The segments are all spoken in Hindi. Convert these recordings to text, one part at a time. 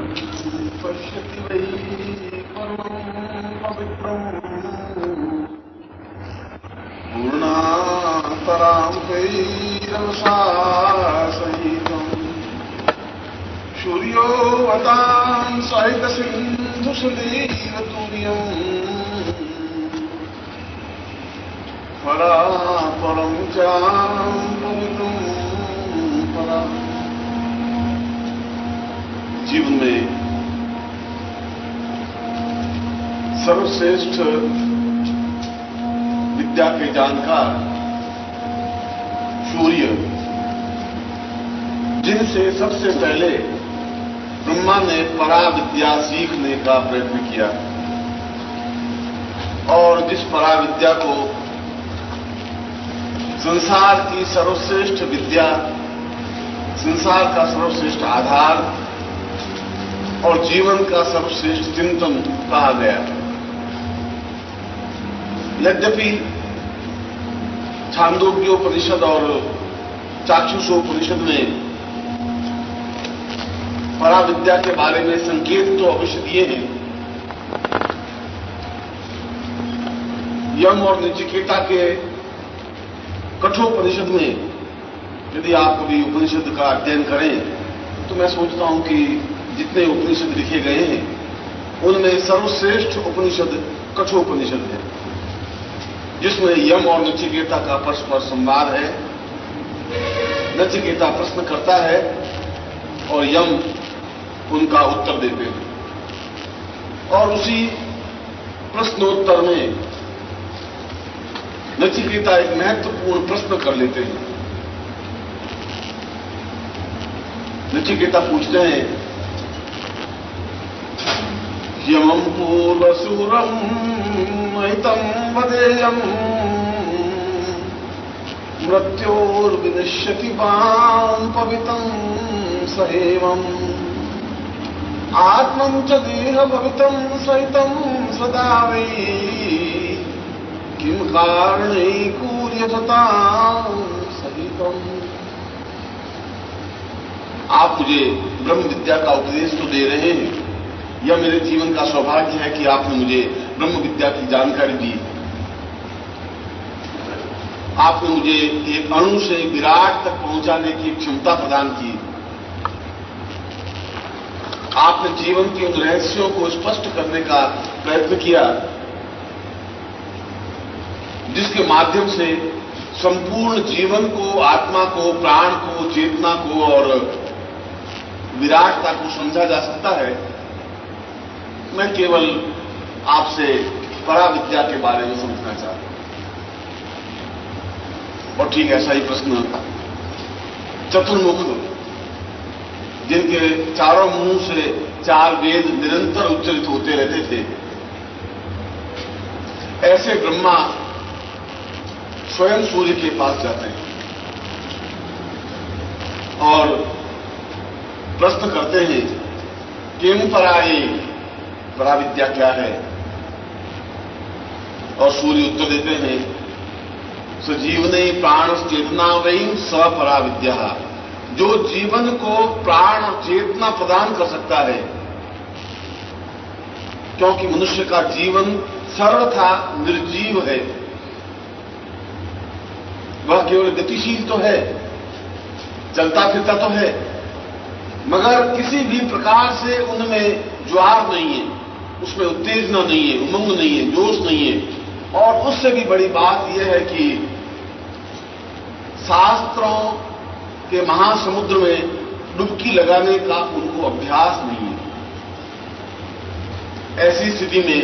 पश्यति वै परमं पवित्रम् पूर्णान्तरांशैरवसा सहितम् सूर्यो वतां सहितसिन्धुसुलीलतुर्यम् परापरं चाम्बुविदुं परा। जीवन में सर्वश्रेष्ठ विद्या के जानकार सूर्य, जिनसे सबसे पहले ब्रह्मा ने परा विद्या सीखने का प्रयत्न किया और जिस परा विद्या को संसार की सर्वश्रेष्ठ विद्या, संसार का सर्वश्रेष्ठ आधार और जीवन का सर्वश्रेष्ठ चिंतन कहा गया। यद्यपि छांदोग्योपनिषद और चाक्षुषोपनिषद में पराविद्या के बारे में संकेत तो अवश्य दिए हैं। यम और नचिकेता के कठोपनिषद में यदि आप कभी उपनिषद का अध्ययन करें तो मैं सोचता हूं कि जितने उपनिषद लिखे गए हैं उनमें सर्वश्रेष्ठ उपनिषद कठोपनिषद है, जिसमें यम और नचिकेता का परस्पर संवाद है। नचिकेता प्रश्न करता है और यम उनका उत्तर देते हैं और उसी प्रश्नोत्तर में नचिकेता एक महत्वपूर्ण प्रश्न कर लेते हैं। नचिकेता पूछते हैं, यमं पूर्वशूरं महितं वदेयं मृत्योर्विनश्यति मां पवितं सहेवम् आत्मं च देह भवितं सहितं सदा वै किं कारणैकूर्यतां सहितम्। आप मुझे ब्रह्म विद्या का उपदेश तो दे रहे हैं, यह मेरे जीवन का सौभाग्य है कि आपने मुझे ब्रह्म विद्या की जानकारी दी। आपने मुझे एक अणु से विराट तक पहुंचाने की क्षमता प्रदान की। आपने जीवन के उन रहस्यों को स्पष्ट करने का प्रयत्न किया जिसके माध्यम से संपूर्ण जीवन को, आत्मा को, प्राण को, चेतना को और विराटता को समझा जा सकता है। मैं केवल आपसे पराविद्या के बारे में समझना चाहता हूं। और ठीक ऐसा ही प्रश्न चतुर्मुख, जिनके चारों मुंह से चार वेद निरंतर उच्चरित होते रहते थे, ऐसे ब्रह्मा स्वयं सूर्य के पास जाते हैं और प्रश्न करते हैं, किम पराये, पराविद्या क्या है? और सूर्य उत्तर देते हैं, सजीवने प्राण चेतना वही स पराविद्या, जो जीवन को प्राण चेतना प्रदान कर सकता है। क्योंकि मनुष्य का जीवन सरल था, निर्जीव है, वह केवल गतिशील तो है, चलता फिरता तो है, मगर किसी भी प्रकार से उनमें ज्वार नहीं है, उसमें उत्तेजना नहीं है, उमंग नहीं है, जोश नहीं है। और उससे भी बड़ी बात यह है कि शास्त्रों के महासमुद्र में डुबकी लगाने का उनको अभ्यास नहीं है। ऐसी स्थिति में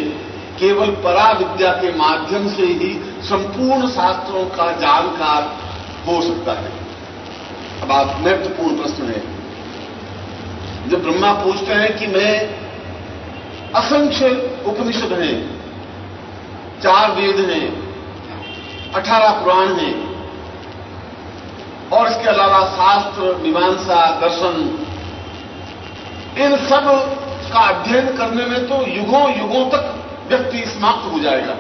केवल पराविद्या के माध्यम से ही संपूर्ण शास्त्रों का जानकार हो सकता है। अब आप महत्वपूर्ण प्रश्न है, जब ब्रह्मा पूछते हैं कि मैं असंख्य उपनिषद हैं, 4 वेद हैं, 18 पुराण हैं और इसके अलावा शास्त्र, मीमांसा, दर्शन, इन सब का अध्ययन करने में तो युगों युगों तक व्यक्ति समाप्त हो जाएगा।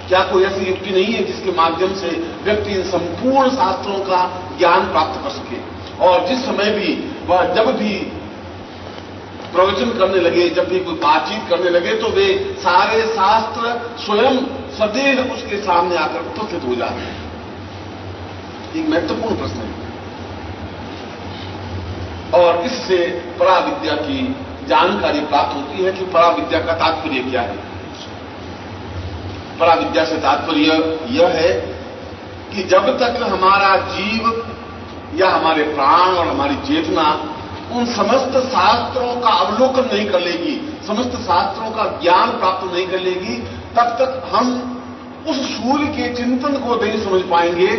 क्या कोई ऐसी युक्ति नहीं है जिसके माध्यम से व्यक्ति इन संपूर्ण शास्त्रों का ज्ञान प्राप्त कर सके? और जिस समय भी वह जब भी प्रवचन करने लगे, जब भी कोई बातचीत करने लगे, तो वे सारे शास्त्र स्वयं सदैव उसके सामने आकर उपस्थित हो जाते हैं। एक महत्वपूर्ण प्रश्न है। और इससे पराविद्या की जानकारी प्राप्त होती है कि पराविद्या का तात्पर्य क्या है। पराविद्या से तात्पर्य यह है कि जब तक हमारा जीव या हमारे प्राण और हमारी चेतना उन समस्त शास्त्रों का अवलोकन नहीं कर लेगी, समस्त शास्त्रों का ज्ञान प्राप्त नहीं कर लेगी, तब तक हम उस सूर्य के चिंतन को नहीं समझ पाएंगे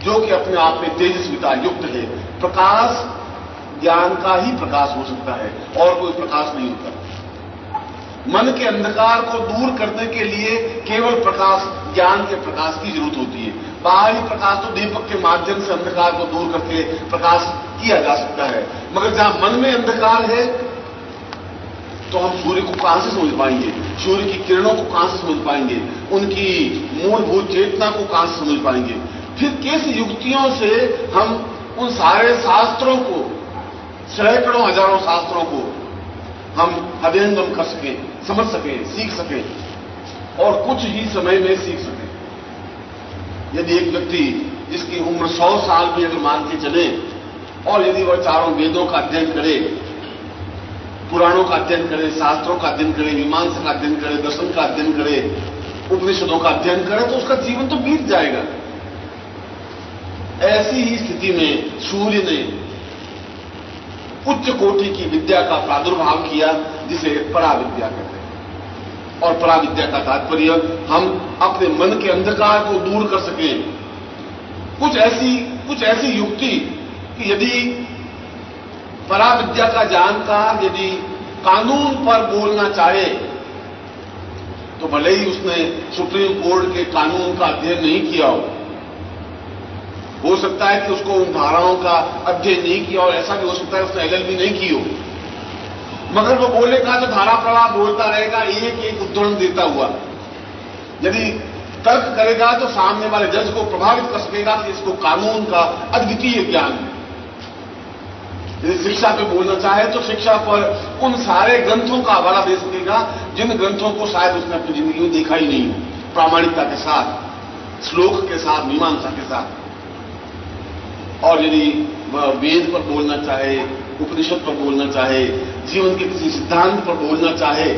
जो कि अपने आप में तेजस्विता युक्त है। प्रकाश ज्ञान का ही प्रकाश हो सकता है और कोई प्रकाश नहीं होता। मन के अंधकार को दूर करने के लिए केवल प्रकाश, ज्ञान के प्रकाश की जरूरत होती है। बाहरी प्रकाश तो दीपक के माध्यम से अंधकार को दूर करके प्रकाश किया जा सकता है, मगर जहां मन में अंधकार है तो हम सूर्य को कहां से समझ पाएंगे, सूर्य की किरणों को कहां से समझ पाएंगे, उनकी मूलभूत चेतना को कहां से समझ पाएंगे। फिर कैसी युक्तियों से हम उन सारे शास्त्रों को, सैकड़ों हजारों शास्त्रों को हम अध्ययन कर सकें, समझ सकें, सीख सकें और कुछ ही समय में सीख सकें। यदि एक व्यक्ति जिसकी उम्र 100 साल भी अगर मान के चले और यदि वह चारों वेदों का अध्ययन करे, पुराणों का अध्ययन करे, शास्त्रों का अध्ययन करे, मीमांसा का अध्ययन करे, दर्शन का अध्ययन करे, उपनिषदों का अध्ययन करे, तो उसका जीवन तो बीत जाएगा। ऐसी ही स्थिति में सूर्य ने उच्च कोटि की विद्या का प्रादुर्भाव किया, जिसे पराविद्या कहते हैं। और पराविद्या का तात्पर्य हम अपने मन के अंधकार को दूर कर सकें। कुछ ऐसी युक्ति कि यदि पराविद्या का जानकार यदि कानून पर बोलना चाहे तो भले ही उसने सुप्रीम कोर्ट के कानून का अध्ययन नहीं किया हो सकता है कि उसको उन धाराओं का अध्ययन नहीं किया और ऐसा भी हो सकता है उसने LLB नहीं की हो, मगर वो बोलेगा तो धारा प्रवाह बोलता रहेगा, एक एक उदाहरण देता हुआ। यदि तर्क करेगा तो सामने वाले जज को प्रभावित कर सकेगा कि इसको कानून का अद्वितीय ज्ञान है। यदि शिक्षा पे बोलना चाहे तो शिक्षा पर उन सारे ग्रंथों का हवाला दे सकेगा जिन ग्रंथों को शायद उसने अपनी जिंदगी में देखा ही नहीं हो, प्रामाणिकता के साथ, श्लोक के साथ, मीमांसा के साथ। और यदि वह वेद पर बोलना चाहे, उपनिषद पर बोलना चाहे, जीवन के किसी सिद्धांत पर बोलना चाहे,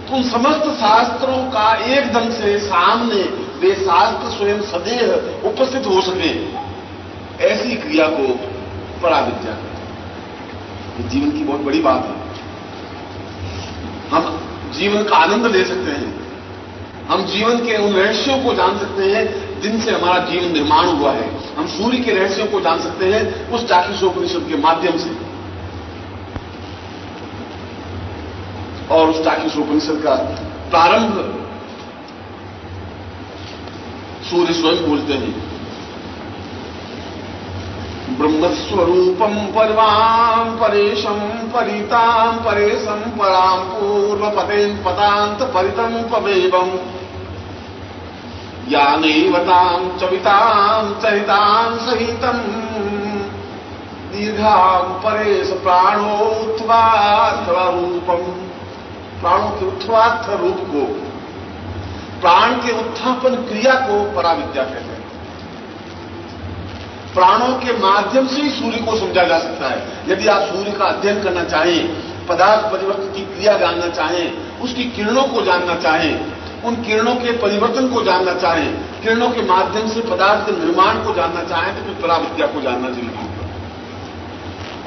तो उन समस्त शास्त्रों का एकदम से सामने वे शास्त्र स्वयं सदैव उपस्थित हो सके, ऐसी क्रिया को पराविद्या कहते हैं। ये जीवन की बहुत बड़ी बात है। हम जीवन का आनंद ले सकते हैं, हम जीवन के उन रहस्यों को जान सकते हैं जिनसे हमारा जीवन निर्माण हुआ है। हम सूर्य के रहस्यों को जान सकते हैं उस चाक्षुषोपनिषद के माध्यम से। और उस चाक्षुषोपनिषद का प्रारंभ सूर्य स्वयं बोलते हैं, ब्रह्मस्वरूपम परमां परेशम परितां परेशम परां पूर्वपतेन पतांत परितं पवेवम् ज्ञानैवतां चवितां चरितां सहितं दीर्घां परेश प्राणोत्थवार्थ रूपम। प्राणों के उत्थवार्थ रूप को, प्राण के उत्थापन क्रिया को पराविद्या कहते हैं। प्राणों के माध्यम से ही सूर्य को समझा जा सकता है। यदि आप सूर्य का अध्ययन करना चाहें, पदार्थ परिवर्तन की क्रिया जानना चाहें, उसकी किरणों को जानना चाहें, उन किरणों के परिवर्तन को जानना चाहें, किरणों के माध्यम से पदार्थ के निर्माण को जानना चाहें, तो फिर पराविद्या को जानना जरूरी होगा।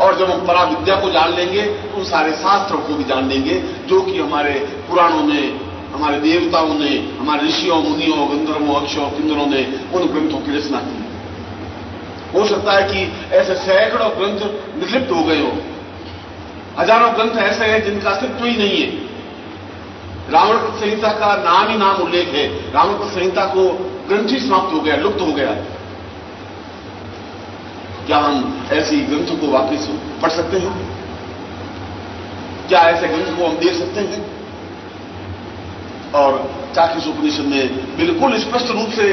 और जब हम पराविद्या को जान लेंगे तो उन सारे शास्त्रों को भी जान लेंगे जो कि हमारे पुराणों में, हमारे देवताओं ने, हमारे ऋषियों, मुनियों, गंधर्वों, अक्षयों, किन्नरों ने उन ग्रंथों की रचना की। हो सकता है कि ऐसे सैकड़ों ग्रंथ निर्लिप्त हो गए हो, हजारों ग्रंथ ऐसे हैं जिनका अस्तित्व ही नहीं है। रावण संहिता का नाम ही नाम उल्लेख है, रावण संहिता को ग्रंथ ही समाप्त हो गया, लुप्त हो गया। क्या हम ऐसी ग्रंथों को वापस पढ़ सकते हैं? क्या ऐसे ग्रंथ को हम देख सकते हैं? और चाक्षुषोपनिषद में बिल्कुल स्पष्ट रूप से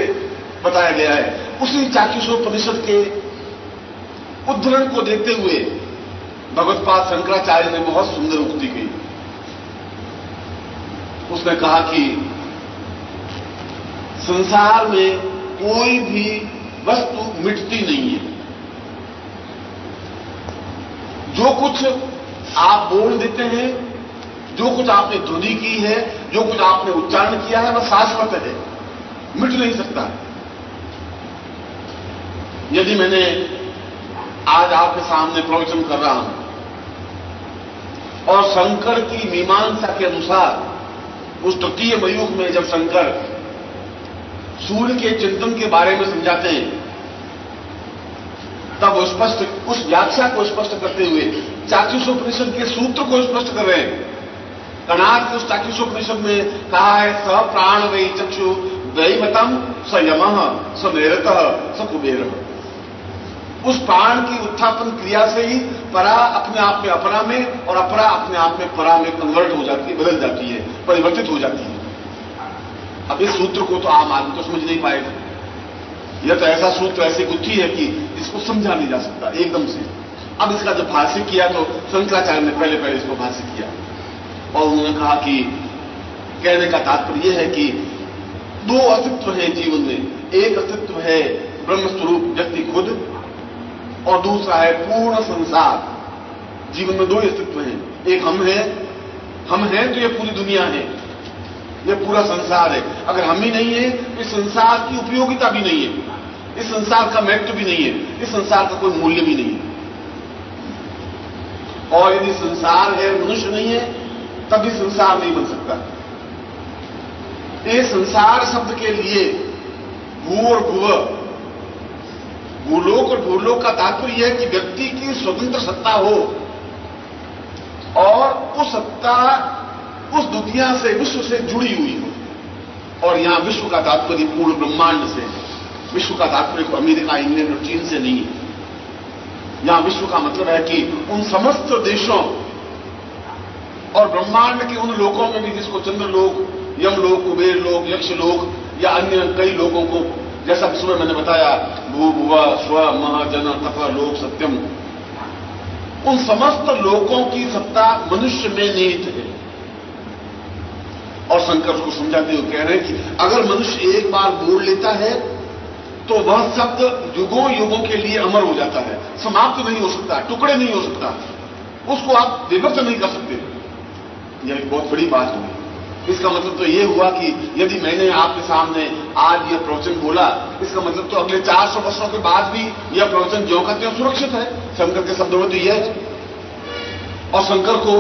बताया गया है। उसी चाक्षुषोपनिषद के उद्धरण को देखते हुए भगवत्पाद शंकराचार्य ने बहुत सुंदर उक्ति की। उसने कहा कि संसार में कोई भी वस्तु मिटती नहीं है। जो कुछ आप बोल देते हैं, जो कुछ आपने ध्वनि की है, जो कुछ आपने उच्चारण किया है, वह शाश्वत है, मिट नहीं सकता। यदि मैंने आज आपके सामने प्रवचन कर रहा हूं और शंकर की मीमांसा के अनुसार उस तृतीय मयुग में जब शंकर सूर्य के चिंतन के बारे में समझाते हैं, तब वो स्पष्ट उस व्याख्या को स्पष्ट करते हुए चाक्षुषोपनिषद के सूत्र को स्पष्ट कर रहे हैं। कणाद के उस चाक्षुषोपनिषद में कहा है, स प्राण वै चक्षु दैवतम स यमः स नैरतः स कुबेरः। उस प्राण की उत्थापन क्रिया से ही परा अपने आप में अपरा में और अपरा अपने आप में परा में कन्वर्ट हो जाती है, बदल जाती है, परिवर्तित हो जाती है। अब इस सूत्र को तो आम आदमी तो समझ नहीं पाएगा। यह तो ऐसा सूत्र, ऐसी गुत्थी है कि इसको समझा नहीं जा सकता एकदम से। अब इसका जब भाष्य किया तो शंकराचार्य ने पहले इसको भाष्य किया और उन्होंने कहा कि कहने का तात्पर्य यह है कि दो अस्तित्व है जीवन में। एक अस्तित्व है ब्रह्मस्वरूप व्यक्ति खुद, और दूसरा है पूर्ण संसार। जीवन में दो अस्तित्व हैं। एक हम हैं तो ये पूरी दुनिया है, ये पूरा संसार है। अगर हम ही नहीं है, इस संसार की उपयोगिता भी नहीं है, इस संसार का महत्व भी नहीं है, इस संसार का कोई मूल्य भी नहीं है। और यदि संसार है, मनुष्य नहीं है, तभी संसार नहीं बन सकता। ये संसार शब्द के लिए भू और भुव, भूलोक और भूलोक का तात्पर्य यह है कि व्यक्ति की स्वतंत्र सत्ता हो और उस सत्ता उस दुनिया से, विश्व से जुड़ी हुई हो। और यहां विश्व का तात्पर्य पूर्ण ब्रह्मांड से, विश्व का तात्पर्य अमेरिका, इंग्लैंड और चीन से नहीं है। यहां विश्व का मतलब है कि उन समस्त देशों और ब्रह्मांड के उन लोकों में भी, जिसको चंद्रलोक, यमलोक, कुबेर लोक, यक्ष लोक या अन्य कई लोगों को, जैसा सुबह मैंने बताया, भू भुव स्व मह जन तप लोक सत्यम, उन समस्त लोकों की सत्ता मनुष्य में निहित है। और शंकर उसको समझाते हुए कह रहे हैं कि अगर मनुष्य एक बार बोल लेता है तो वह शब्द युगों युगों के लिए अमर हो जाता है, समाप्त नहीं हो सकता, टुकड़े नहीं हो सकता, उसको आप विभक्त नहीं कर सकते। यह एक बहुत बड़ी बात होगी। इसका मतलब तो यह हुआ कि यदि मैंने आपके सामने आज यह प्रवचन बोला, इसका मतलब तो अगले 400 वर्षों के बाद भी यह प्रवचन ज्यों का त्यों सुरक्षित है। शंकर के शब्दों में तो यह है। और शंकर को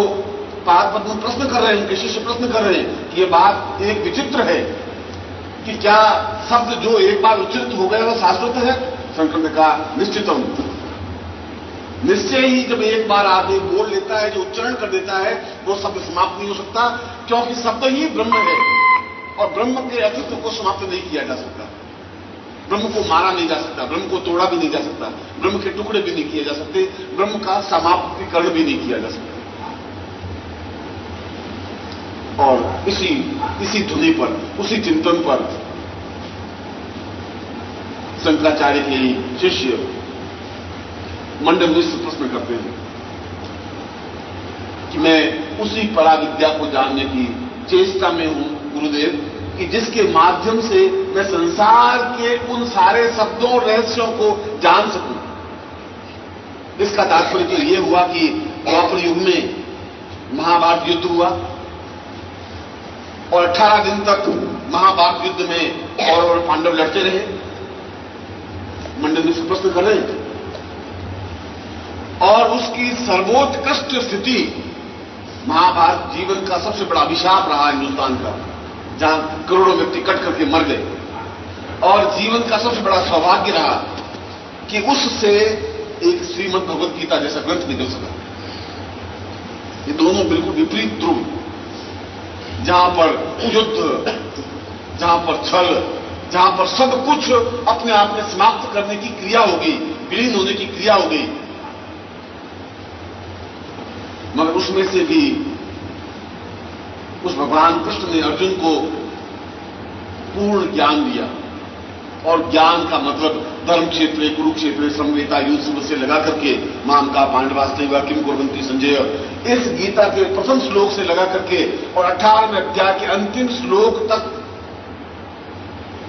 पाद पद्म प्रश्न कर रहे हैं, उनके शिष्य प्रश्न कर रहे हैं कि यह बात एक विचित्र है कि क्या शब्द जो एक बार उच्चारित हो गए वह शाश्वत है। शंकर ने कहा निश्चितम, निश्चय ही जब एक बार आदमी बोल लेता है, जो उच्चारण कर देता है, वो शब्द समाप्त नहीं हो सकता, क्योंकि शब्द ही ब्रह्म है और ब्रह्म के अस्तित्व को समाप्त नहीं किया जा सकता। ब्रह्म को मारा नहीं जा सकता, ब्रह्म को तोड़ा भी नहीं जा सकता, ब्रह्म के टुकड़े भी नहीं किए जा सकते, ब्रह्म का समाप्तिकरण भी नहीं किया जा सकता। और इसी ध्वनि पर, उसी चिंतन पर शंकराचार्य के शिष्य मंडन से प्रश्न करते हैं कि मैं उसी पराविद्या को जानने की चेष्टा में हूं गुरुदेव, कि जिसके माध्यम से मैं संसार के उन सारे शब्दों और रहस्यों को जान सकूं। इसका तात्पर्य तो यह हुआ कि द्वापर युग में महाभारत युद्ध हुआ और 18 दिन तक महाभारत युद्ध में कौरव और पांडव लड़ते रहे। मंडन से प्रश्न कर रहे हैं और उसकी सर्वोत्कृष्ट स्थिति, महाभारत जीवन का सबसे बड़ा अभिशाप रहा हिंदुस्तान का, जहां करोड़ों व्यक्ति कट करके मर गए, और जीवन का सबसे बड़ा सौभाग्य रहा कि उससे एक श्रीमद् भगवत गीता जैसा ग्रंथ निकल सका। ये दोनों बिल्कुल विपरीत ध्रुव, जहां पर युद्ध, जहां पर छल, जहां पर सब कुछ अपने आप में समाप्त करने की क्रिया हो गई, विलीन होने की क्रिया हो गई, मगर उसमें से भी उस भगवान कृष्ण ने अर्जुन को पूर्ण ज्ञान दिया। और ज्ञान का मतलब धर्म क्षेत्र कुरुक्षेत्र संवेता युद्ध से लगा करके माम का पांडवास्तेवा किम कुर्वन्ति संजय, इस गीता के प्रथम श्लोक से लगा करके और 18वें अध्याय के अंतिम श्लोक तक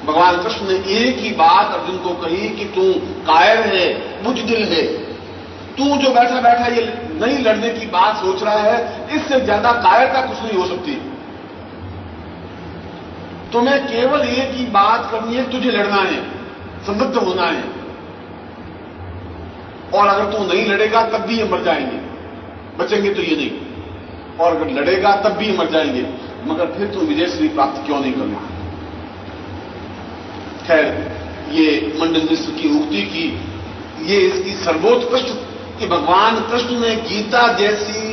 भगवान कृष्ण ने एक ही बात अर्जुन को कही कि तू कायर है, बुजदिल है, तू जो बैठा बैठा ये नहीं लड़ने की बात सोच रहा है, इससे ज्यादा कायरता कुछ नहीं हो सकती। तुम्हें केवल एक ही बात करनी है, तुझे लड़ना है, समृद्ध होना है, और अगर तू नहीं लड़ेगा तब भी ये मर जाएंगे, बचेंगे तो ये नहीं, और अगर लड़ेगा तब भी ये मर जाएंगे, मगर फिर तू विजय श्री प्राप्त क्यों नहीं करना। खैर, ये मंडन मिश्र की उक्ति की ये इसकी सर्वोत्कृष्ट कि भगवान कृष्ण ने गीता जैसी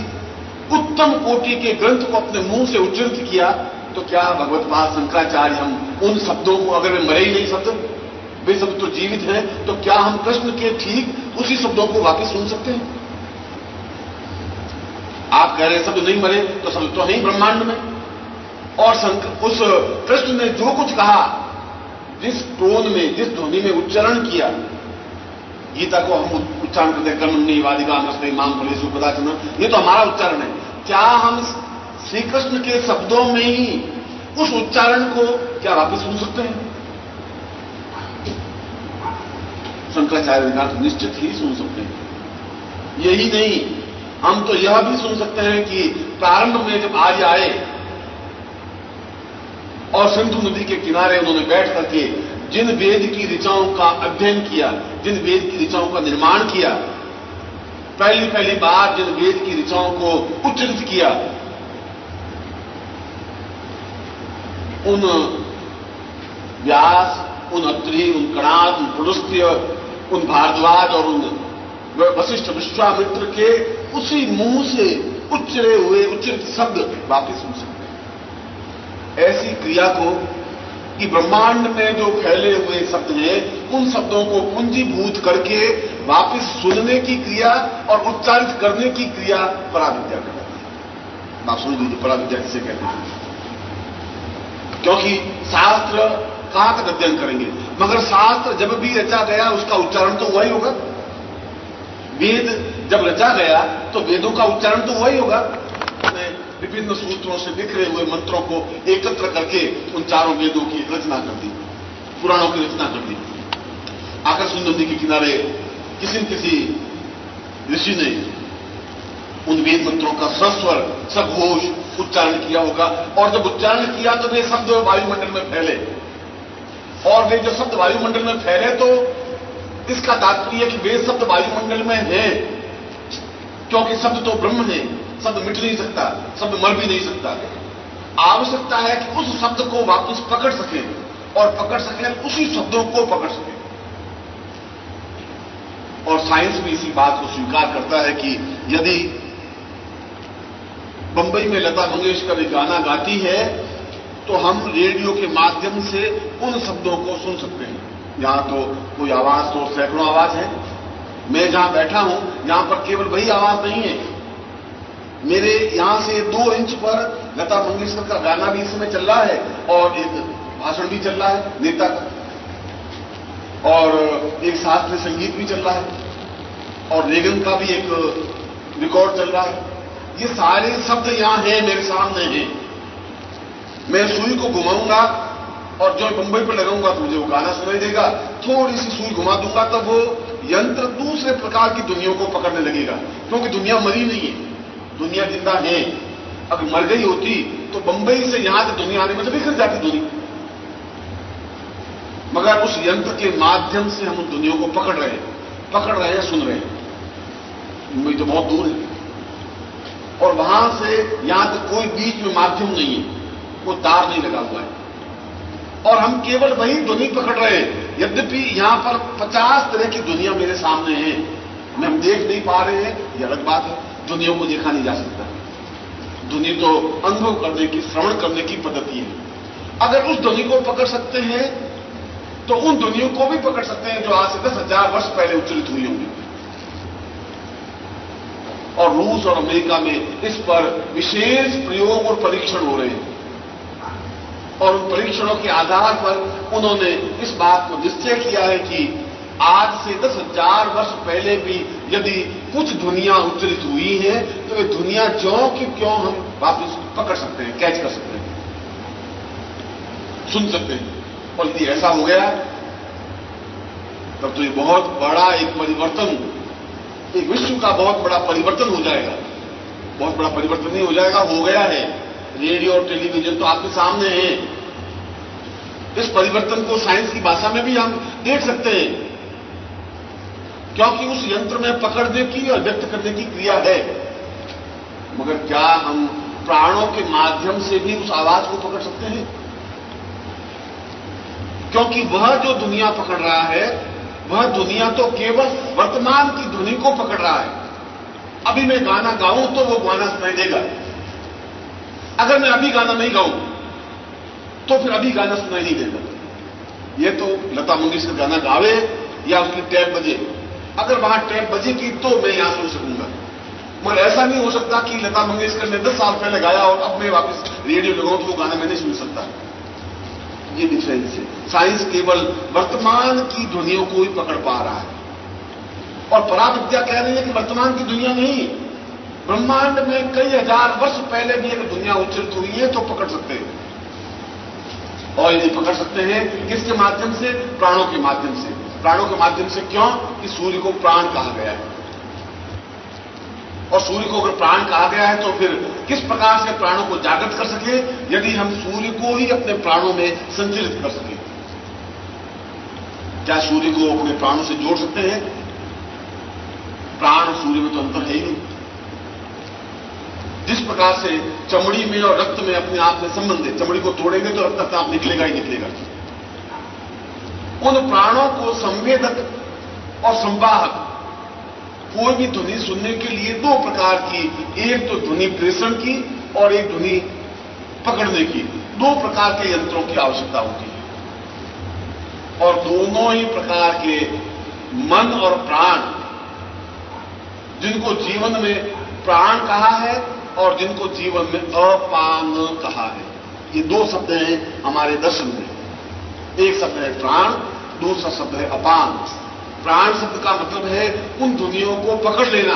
उत्तम कोटि के ग्रंथ को अपने मुंह से उच्चरित किया, तो क्या भगवत्पाद शंकराचार्य हम उन शब्दों को, अगर वे मरे ही नहीं शब्द, वे शब्द तो जीवित हैं, तो क्या हम कृष्ण के ठीक उसी शब्दों को वापस सुन सकते हैं? आप कह रहे शब्द नहीं मरे, तो शब्द तो है ही ब्रह्मांड में, और उस कृष्ण ने जो कुछ कहा, जिस टोन में, जिस ध्वनि में उच्चारण किया, गीता को हम उच्चारण करते हैं कर्मण्य वादिका नस्ते माम फलेषु कदाचन, ये तो हमारा उच्चारण है। क्या हम श्री कृष्ण के शब्दों में ही उस उच्चारण को क्या वापस सुन सकते हैं? शंकराचार्य ने कहा निश्चित ही सुन सकते हैं। यही नहीं, हम तो यह भी सुन सकते हैं कि प्रारंभ में जब आर्य आए और सिंधु नदी के किनारे उन्होंने बैठ करके जिन वेद की ऋचाओं का अध्ययन किया, जिन वेद की ऋचाओं का निर्माण किया, पहली बार जिन वेद की ऋचाओं को उच्चरित किया, उन व्यास, उन अत्रि, उन कणाद, उन पुलस्त्य, उन भारद्वाज और उन वशिष्ठ विश्वामित्र के उसी मुंह से उच्चरे हुए उच्चरित शब्द वापिस सुन सकते हैं। ऐसी क्रिया को कि ब्रह्मांड में जो फैले हुए शब्द हैं, उन शब्दों को पूंजीभूत करके वापिस सुनने की क्रिया और उच्चारित करने की क्रिया पराविद्या कहलाती है। आप सुन लीजिए, पराविद्या किसे कहते हैं? क्योंकि शास्त्र कहां तक अध्ययन करेंगे, मगर शास्त्र जब भी रचा गया उसका उच्चारण तो हुआ ही होगा। वेद जब रचा गया तो वेदों का उच्चारण तो हुआ ही होगा। विभिन्न सूत्रों से बिखरे हुए मंत्रों को एकत्र करके उन चारों वेदों की रचना कर दी, पुराणों की रचना कर दी। आकर सिंधु नदी के किनारे किसी ऋषि ने उन वेद मंत्रों का सस्वर सघोष उच्चारण किया होगा, और जब उच्चारण किया तो वे शब्द वायुमंडल में फैले, और वे जो शब्द वायुमंडल में फैले तो इसका तात्पर्य है कि वे शब्द वायुमंडल में हैं, क्योंकि शब्द तो ब्रह्म है, शब्द मिट नहीं सकता, शब्द मर भी नहीं सकता। आवश्यकता है कि उस शब्द को वापस पकड़ सके, और पकड़ सके उसी शब्दों को पकड़ सके। और साइंस भी इसी बात को स्वीकार करता है कि यदि बंबई में लता मंगेशकर एक गाना गाती है तो हम रेडियो के माध्यम से उन शब्दों को सुन सकते हैं। यहां तो कोई आवाज तो सैकड़ों आवाज है, मैं जहां बैठा हूं यहां पर केवल वही आवाज नहीं है, मेरे यहां से 2 इंच पर लता मंगेशकर का गाना भी इस समय चल रहा है, और एक भाषण भी चल रहा है नेता का, और एक शास्त्रीय संगीत भी चल रहा है, और रेगन का भी एक रिकॉर्ड चल रहा है। ये सारे शब्द यहां हैं, मेरे सामने हैं। मैं सुई को घुमाऊंगा और जो बंबई पर लगाऊंगा तो मुझे वो गाना सुनाई देगा, थोड़ी सी सुई घुमा दूंगा तब वो यंत्र दूसरे प्रकार की दुनिया को पकड़ने लगेगा, क्योंकि दुनिया मरी नहीं है, दुनिया जिंदा है। अगर मर गई होती तो बंबई से यहां से दुनिया आने में तो बिखर जाती दुनिया, मगर उस यंत्र के माध्यम से हम उन दुनिया को पकड़ रहे हैं, सुन रहे हैं। मुंबई तो बहुत दूर है, और वहां से यहां तक कोई बीच में माध्यम नहीं है, कोई तार नहीं लगा हुआ है, और हम केवल वही ध्वनि पकड़ रहे हैं। यद्यपि यहां पर 50 तरह की दुनिया मेरे सामने है, हम देख नहीं पा रहे हैं, यह अलग बात है। दुनिया को देखा नहीं जा सकता, ध्वनि तो अनुभव करने की, श्रवण करने की पद्धति है। अगर उस ध्वनि को पकड़ सकते हैं तो उन ध्वनियों को भी पकड़ सकते हैं जो आज से 10,000 वर्ष पहले उच्चरित हुई होंगी। और रूस और अमेरिका में इस पर विशेष प्रयोग और परीक्षण हो रहे हैं, और उन परीक्षणों के आधार पर उन्होंने इस बात को निश्चय किया है कि आज से 10,000 वर्ष पहले भी यदि कुछ ध्वनियां उच्चरित हुई हैं तो वे ध्वनियां ज्यों कि क्यों हम वापस पकड़ सकते हैं, कैच कर सकते हैं, सुन सकते हैं। और यदि ऐसा हो गया तब तो ये बहुत बड़ा एक परिवर्तन, एक विश्व का बहुत बड़ा परिवर्तन हो जाएगा। बहुत बड़ा परिवर्तन नहीं हो जाएगा, हो गया है। रेडियो और टेलीविजन तो आपके सामने है। इस परिवर्तन को साइंस की भाषा में भी हम देख सकते हैं, क्योंकि उस यंत्र में पकड़ने की और व्यक्त करने की क्रिया है। मगर क्या हम प्राणों के माध्यम से भी उस आवाज को पकड़ सकते हैं? क्योंकि वह जो दुनिया पकड़ रहा है, वह दुनिया तो केवल वर्तमान की ध्वनि को पकड़ रहा है। अभी मैं गाना गाऊं तो वो गाना सुनाई देगा। अगर मैं अभी गाना नहीं गाऊं तो फिर अभी गाना सुनाई नहीं देगा। ये तो लता मंगेशकर गाना गावे या उसकी टैप बजे, अगर वहां टैप बजेगी तो मैं यहां सुन सकूंगा। मगर ऐसा नहीं हो सकता कि लता मंगेशकर ने 10 साल पहले गाया और अब मैं वापस रेडियो लगाऊं तो वो गाना मैं नहीं सुन सकता। ये डिफरेंस है। साइंस केवल वर्तमान की ध्वनियों को ही पकड़ पा रहा है, और पराविद्या कह रही है कि वर्तमान की दुनिया नहीं, ब्रह्मांड में कई हजार वर्ष पहले भी अगर दुनिया उच्चरित हुई है तो पकड़ सकते हैं। और यदि पकड़ सकते हैं किसके माध्यम से? प्राणों के माध्यम से। प्राणों के माध्यम से क्यों? कि सूर्य को प्राण कहा गया है, और सूर्य को अगर प्राण कहा गया है तो फिर किस प्रकार से प्राणों को जागृत कर सके? यदि हम सूर्य को ही अपने प्राणों में संचरित कर सके। क्या सूर्य को अपने प्राणों से जोड़ सकते हैं? प्राण और सूर्य में तो अंतर है ही नहीं। जिस प्रकार से चमड़ी में और रक्त में अपने आप में संबंध है, चमड़ी को तोड़ेंगे तो रक्त अपने आप निकलेगा ही निकलेगा। उन प्राणों को संवेदक और संवाहक, कोई भी ध्वनि सुनने के लिए दो प्रकार की, एक तो ध्वनि प्रेषण की और एक ध्वनि पकड़ने की, दो प्रकार के यंत्रों की आवश्यकता होती है। और दोनों ही प्रकार के मन और प्राण, जिनको जीवन में प्राण कहा है और जिनको जीवन में अपान कहा है, ये दो शब्द हैं हमारे दर्शन में। एक शब्द है प्राण, दूसरा शब्द है अपान। प्राण शब्द का मतलब है उन ध्वनियों को पकड़ लेना,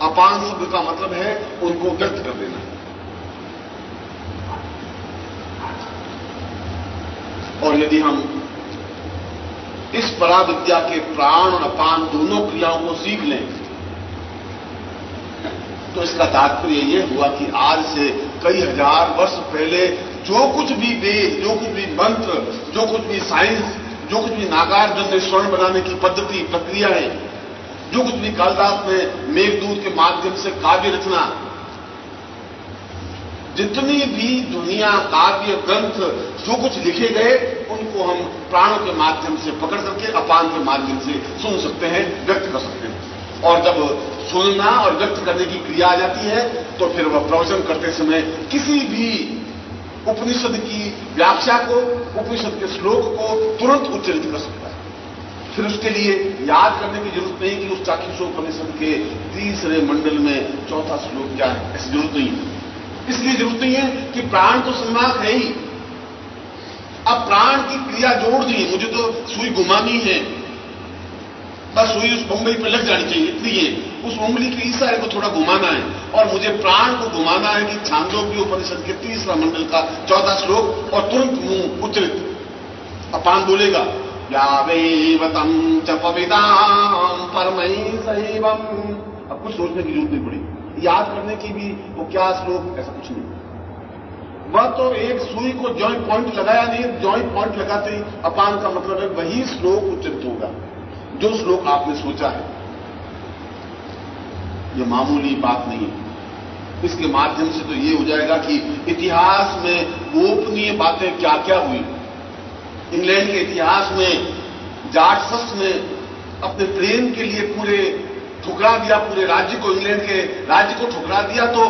अपान शब्द का मतलब है उनको व्यक्त कर देना। और यदि हम इस पराविद्या के प्राण और अपान दोनों क्रियाओं को सीख लें तो इसका तात्पर्य यह हुआ कि आज से कई हजार वर्ष पहले जो कुछ भी वेद, जो कुछ भी मंत्र, जो कुछ भी साइंस, जो कुछ भी नागार्जुन ने स्वर्ण बनाने की पद्धति, प्रक्रिया है, जो कुछ भी कालिदास में मेघदूत के माध्यम से काव्य रचना, जितनी भी दुनिया, काव्य, ग्रंथ, जो कुछ लिखे गए, उनको हम प्राणों के माध्यम से पकड़ करके अपान के माध्यम से सुन सकते हैं, व्यक्त कर सकते हैं। और जब सुनना और व्यक्त करने की क्रिया आ जाती है तो फिर वह प्रवचन करते समय किसी भी उपनिषद की व्याख्या को, उपनिषद के श्लोक को तुरंत उच्चरित कर सकता है। फिर उसके लिए याद करने की जरूरत नहीं कि उस चाक्षुषोपनिषद के तीसरे मंडल में चौथा श्लोक क्या है, ऐसी जरूरत नहीं है। इसलिए जरूरत नहीं है कि प्राण तो संवाहक है ही, अब प्राण की क्रिया जोड़ दी, मुझे तो सुई घुमानी है, बस सुई उस उंगली पे लग जानी चाहिए, इसलिए उस उंगली के इशारे को थोड़ा घुमाना है, और मुझे प्राण को घुमाना है कि छांदोग्य उपनिषद के तीसरा मंडल का चौथा श्लोक, और तुरंत मुंह उच्चरित अपान बोलेगा, यावेवतं च पवितां परमैः सैवम्। अब कुछ सोचने की जरूरत नहीं पड़ी, याद करने की भी वो क्या श्लोक, ऐसा कुछ नहीं। वह तो एक सुई को जॉइंट पॉइंट लगाया नहीं, जॉइंट पॉइंट लगाते ही अपान का मतलब है वही श्लोक उच्चरित होगा जो श्लोक आपने सोचा है। यह मामूली बात नहीं है। इसके माध्यम से तो यह हो जाएगा कि इतिहास में गोपनीय बातें क्या क्या हुई। इंग्लैंड के इतिहास में जॉर्ज फर्स्ट ने अपने प्रेम के लिए पूरे ठुकरा दिया, पूरे राज्य को, इंग्लैंड के राज्य को ठुकरा दिया, तो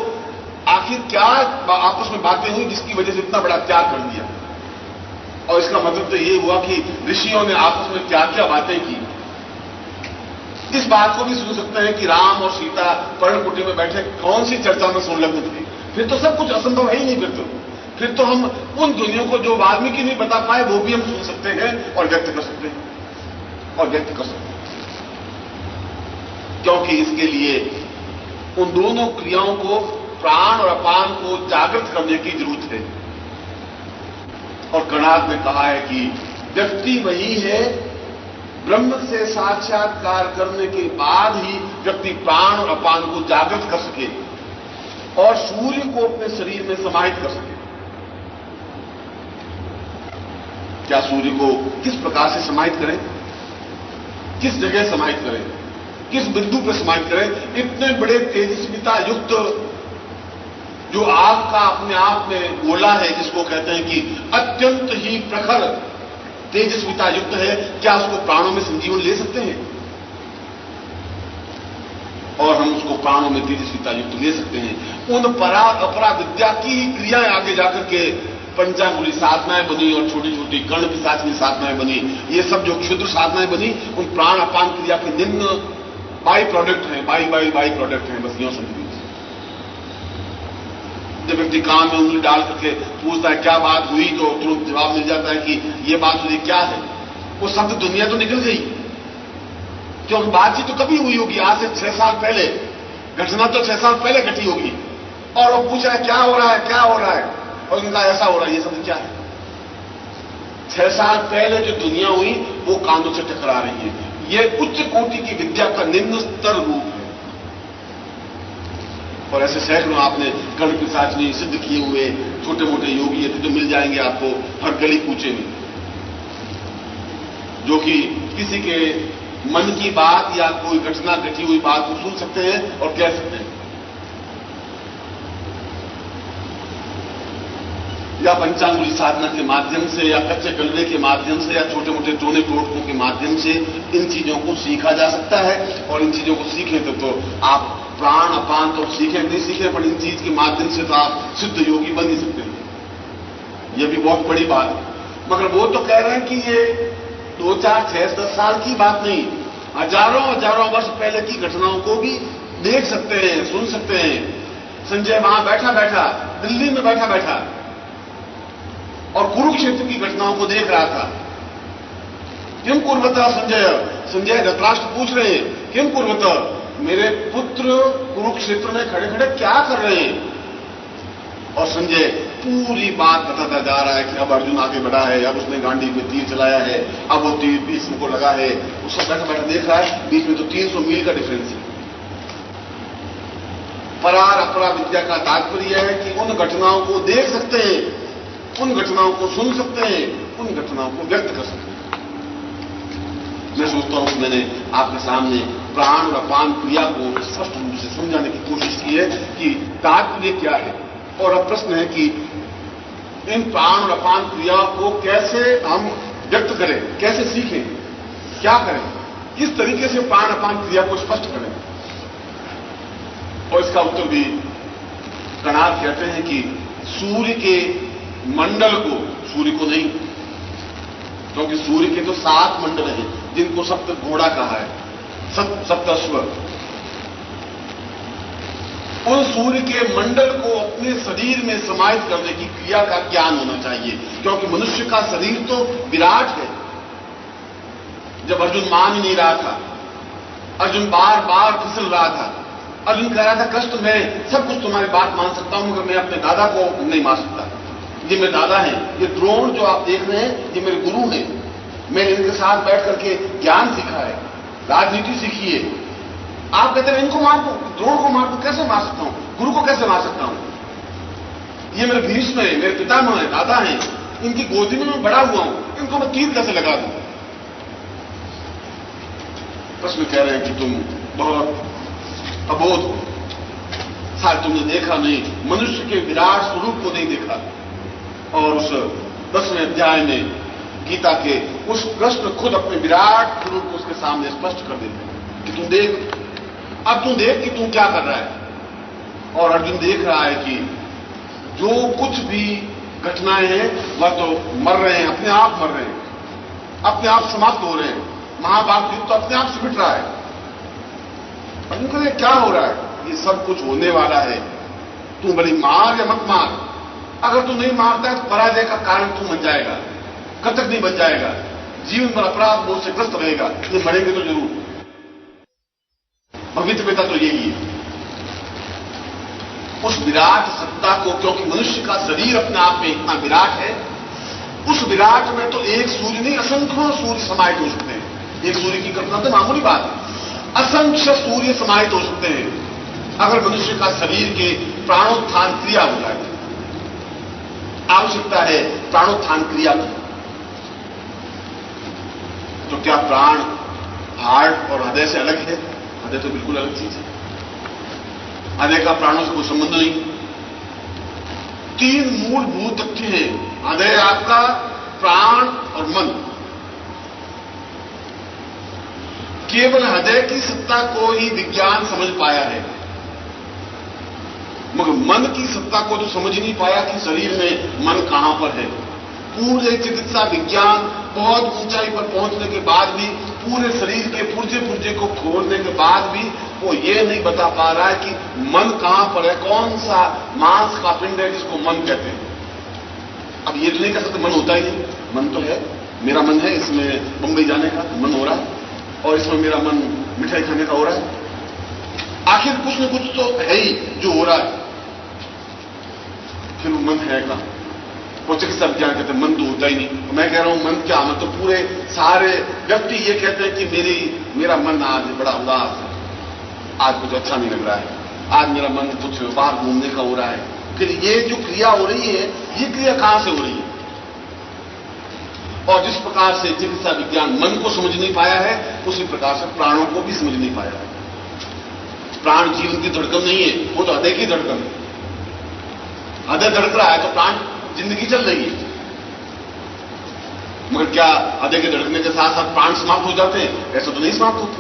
आखिर क्या आपस में बातें हुई जिसकी वजह से इतना बड़ा त्याग कर दिया। और इसका मतलब तो ये हुआ कि ऋषियों ने आपस में क्या क्या बातें की। इस बात को भी सुन सकते हैं कि राम और सीता पर्णकुटी में बैठे कौन सी चर्चा में संलग्न थे। फिर तो सब कुछ असंभव है ही नहीं। फिर तो हम उन दुनिया को जो वाल्मीकि नहीं बता पाए वो भी हम सुन सकते हैं और व्यक्त कर सकते हैं। और व्यक्त कर सकते हैं, क्योंकि इसके लिए उन दोनों क्रियाओं को, प्राण और अपान को जागृत करने की जरूरत है। और कणाद ने कहा है कि व्यक्ति वही है, ब्रह्म से साक्षात्कार करने के बाद ही व्यक्ति प्राण और अपान को जागृत कर सके और सूर्य को अपने शरीर में समाहित कर सके। क्या सूर्य को किस प्रकार से समाहित करें, किस जगह समाहित करें, किस बिंदु पर समाहित करें? इतने बड़े तेजस्विता युक्त जो आग का अपने आप में गोला है, जिसको कहते हैं कि अत्यंत ही प्रखर तेजस्विता युक्त है, क्या उसको प्राणों में संजीवन ले सकते हैं? और हम उसको प्राणों में तेजस्विता युक्त ले सकते हैं। उन परा अपरा विद्या की क्रियाएं आगे जाकर के पंचांगुली साधनाएं बनी और छोटी छोटी कर्ण पिशाचनी साधनाएं बनी। ये सब जो क्षुद्र साधनाएं बनी, उन प्राण अपान क्रिया के निम्न बाई प्रोडक्ट हैं, बाई प्रोडक्ट हैं, बस यूं समझिए। जब व्यक्ति कान में उंगली डाल करके पूछता है क्या बात हुई, तो तुरंत जवाब मिल जाता है कि ये बात हुई क्या है। वो शब्द दुनिया तो निकल गई, क्योंकि बातचीत तो कभी हुई होगी, आज से 6 साल पहले, घटना तो 6 साल पहले घटी होगी, और वो पूछ रहा है क्या हो रहा है, क्या हो रहा है, और उनका ऐसा हो रहा है, ये शब्द क्या है? 6 साल पहले जो दुनिया हुई वो कानों से टकरा रही है। ये उच्च कोटि की विद्या का निम्न स्तर रूप है। और ऐसे सैकड़ों आपने कर्ण पिशाचनी सिद्ध किए हुए छोटे मोटे योगी ये तो मिल जाएंगे आपको हर गली कूचे में, जो कि किसी के मन की बात या कोई घटना घटी हुई बात को सुन सकते हैं और कह सकते हैं, या पंचांगुली साधना के माध्यम से, या कच्चे कलवे के माध्यम से, या छोटे मोटे टोने टोटकों के माध्यम से इन चीजों को सीखा जा सकता है। और इन चीजों को सीखें तो आप प्राण अपान तो सीखें नहीं सीखें, पर इन चीज के माध्यम से तो आप सिद्ध योगी बन ही सकते हैं। यह भी बहुत बड़ी बात है। मगर वो तो कह रहे हैं कि ये 2, 4, 6, 10 साल की बात नहीं, हजारों वर्ष पहले की घटनाओं को भी देख सकते हैं, सुन सकते हैं। संजय वहां बैठा बैठा, दिल्ली में बैठा बैठा और कुरुक्षेत्र की घटनाओं को देख रहा था। किम कुर्वता संजय धृतराष्ट्र पूछ रहे हैं, किम कुर्वता, मेरे पुत्र कुरुक्षेत्र में खड़े खड़े क्या कर रहे हैं? और संजय पूरी बात बताता जा रहा है कि अब अर्जुन आगे बढ़ा है, अब उसने गांडी में तीर चलाया है, अब वो तीर भीष्म को लगा है। वो सब बैठा बैठा देख रहा है, बीच में तो 300 मील का डिफरेंस है। परार अपरा विद्या का तात्पर्य है कि उन घटनाओं को देख सकते हैं, उन घटनाओं को सुन सकते हैं, उन घटनाओं को व्यक्त कर सकते हैं। मैं सोचता हूं कि मैंने आपके सामने प्राण और अपान क्रिया को स्पष्ट रूप से समझाने की कोशिश की है कि तात्पर्य क्या है। और अब प्रश्न है कि इन प्राण और अपान क्रिया को कैसे हम व्यक्त करें, कैसे सीखें, क्या करें, किस तरीके से प्राण अपान क्रिया को स्पष्ट करें। और इसका उत्तर भी कणाद कहते हैं कि सूर्य के मंडल को, सूर्य को नहीं, क्योंकि सूर्य के तो 7 मंडल हैं जिनको सप्त घोड़ा कहा है, सप्तस्व। उन सूर्य के मंडल को अपने शरीर में समाहित करने की क्रिया का ज्ञान होना चाहिए, क्योंकि मनुष्य का शरीर तो विराट है। जब अर्जुन मान ही नहीं रहा था, अर्जुन बार बार फिसल रहा था, अर्जुन कह रहा था कृष्ण मैं सब कुछ तुम्हारी बात मान सकता हूं, मगर मैं अपने दादा को नहीं मान सकता। ये मेरे दादा हैं, ये द्रोण जो आप देख रहे हैं ये मेरे गुरु हैं, मैंने इनके साथ बैठ करके ज्ञान सीखा है, राजनीति सीखी है। आप कहते हैं इनको मार दो, द्रोण को मार दो, कैसे मार सकता हूं, गुरु को कैसे मार सकता हूं? ये मेरे भीष्म है, मेरे पितामह है, दादा हैं, इनकी गोदी में मैं बड़ा हुआ हूं, इनको मैं तीर कैसे लगा दूं? प्रश्न कह रहे हैं कि तुम बहुत अबोध हो, शायद तुमने देखा नहीं, मनुष्य के विराट स्वरूप को नहीं देखा। और उस 10वें अध्याय में गीता के उस कृष्ण खुद अपने विराट स्वरूप को उसके सामने स्पष्ट कर देते हैं कि तुम देख, अब तुम देख कि तुम क्या कर रहा है। और अर्जुन देख रहा है कि जो कुछ भी घटनाएं हैं वह तो मर रहे हैं, अपने आप मर रहे हैं, अपने आप समाप्त हो रहे हैं। महाभारत युद्ध तो अपने आप से मिट रहा है। अर्जुन कहते क्या हो रहा है? ये सब कुछ होने वाला है, तू बड़ी मार या मत मार। अगर तू नहीं मारता है तो पराजय का कारण तू बन जाएगा, कतक नहीं बन जाएगा। जीवन भर अपराध बोध से ग्रस्त रहेगा, ये मरेंगे तो जरूर। पवित्र पिता तो यही है। उस विराट सत्ता को, क्योंकि मनुष्य का शरीर अपने आप में इतना विराट है, उस विराट में तो एक सूर्य नहीं, असंख्यों सूर्य समाहित हो सकते हैं। एक सूर्य की कल्पना तो मामूली बात है, असंख्य सूर्य समाहित हो सकते हैं अगर मनुष्य का शरीर के प्राणोत्थान क्रिया हो जाए। आवश्यकता है प्राणोत्थान क्रिया की। तो क्या प्राण हार्ट और हृदय से अलग है? हृदय तो बिल्कुल अलग चीज है। हृदय का प्राणों से कोई संबंध नहीं। तीन मूलभूत तथ्य हैं, हृदय आपका, प्राण और मन। केवल हृदय की सत्ता को ही विज्ञान समझ पाया है, मगर मन की सत्ता को तो समझ नहीं पाया कि शरीर में मन कहां पर है। पूरे चिकित्सा विज्ञान बहुत ऊंचाई पर पहुंचने के बाद भी, पूरे शरीर के पुर्जे पुर्जे को खोलने के बाद भी वो ये नहीं बता पा रहा है कि मन कहां पर है, कौन सा मांस का पिंड है जिसको मन कहते हैं। अब ये नहीं कह सकते मन होता ही नहीं। मन तो है, मेरा मन है इसमें मुंबई जाने का मन हो रहा है, और इसमें मेरा मन मिठाई खाने का हो रहा है। आखिर कुछ न कुछ तो है ही जो हो रहा है, फिर वो मन है कहां? वो चिकित्सा विज्ञान कहते हैं मन तो होता ही नहीं। मैं कह रहा हूं मन क्या? मतलब पूरे सारे व्यक्ति ये कहते हैं कि मेरा मन आज बड़ा उदास है, आज कुछ अच्छा नहीं लग रहा है, आज मेरा मन कुछ बाहर घूमने का हो रहा है। फिर ये जो क्रिया हो रही है, ये क्रिया कहां से हो रही है? और जिस प्रकार से चिकित्सा विज्ञान मन को समझ नहीं पाया है, उसी प्रकार से प्राणों को भी समझ नहीं पाया है। प्राण जीवन की धड़कन नहीं है, वो तो हृदय की धड़कन है। हृदय धड़क रहा है तो प्राण जिंदगी चल रही है। मगर क्या हृदय के धड़कने के साथ साथ प्राण समाप्त हो जाते हैं? ऐसा तो नहीं समाप्त होते।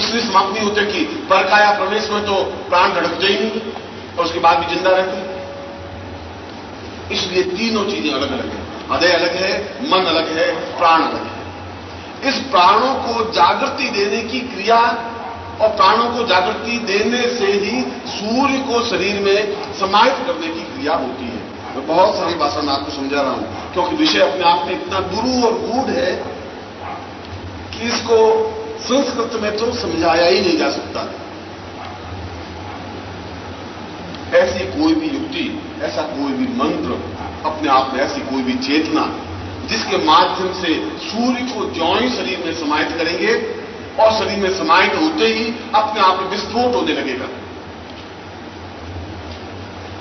इसलिए समाप्त नहीं होते कि परकाया प्रवेश में तो प्राण धड़कते ही नहीं और उसके बाद भी जिंदा रहते हैं। इसलिए तीनों चीजें अलग अलग हैं। हृदय अलग है, मन अलग है, प्राण अलग है। इस प्राणों को जागृति देने की क्रिया और प्राणों को जागृति देने से ही सूर्य को शरीर में समाहित करने की क्रिया होती है। मैं बहुत सरल भाषा में आपको समझा रहा हूं, क्योंकि विषय अपने आप में इतना गुरु और गूढ़ है कि इसको संस्कृत में तो समझाया ही नहीं जा सकता। ऐसी कोई भी युक्ति, ऐसा कोई भी मंत्र, अपने आप में ऐसी कोई भी चेतना जिसके माध्यम से सूर्य को ज्यों ही शरीर में समाहित करेंगे और शरीर में समाहित होते ही अपने आप में विस्फोट होने लगेगा,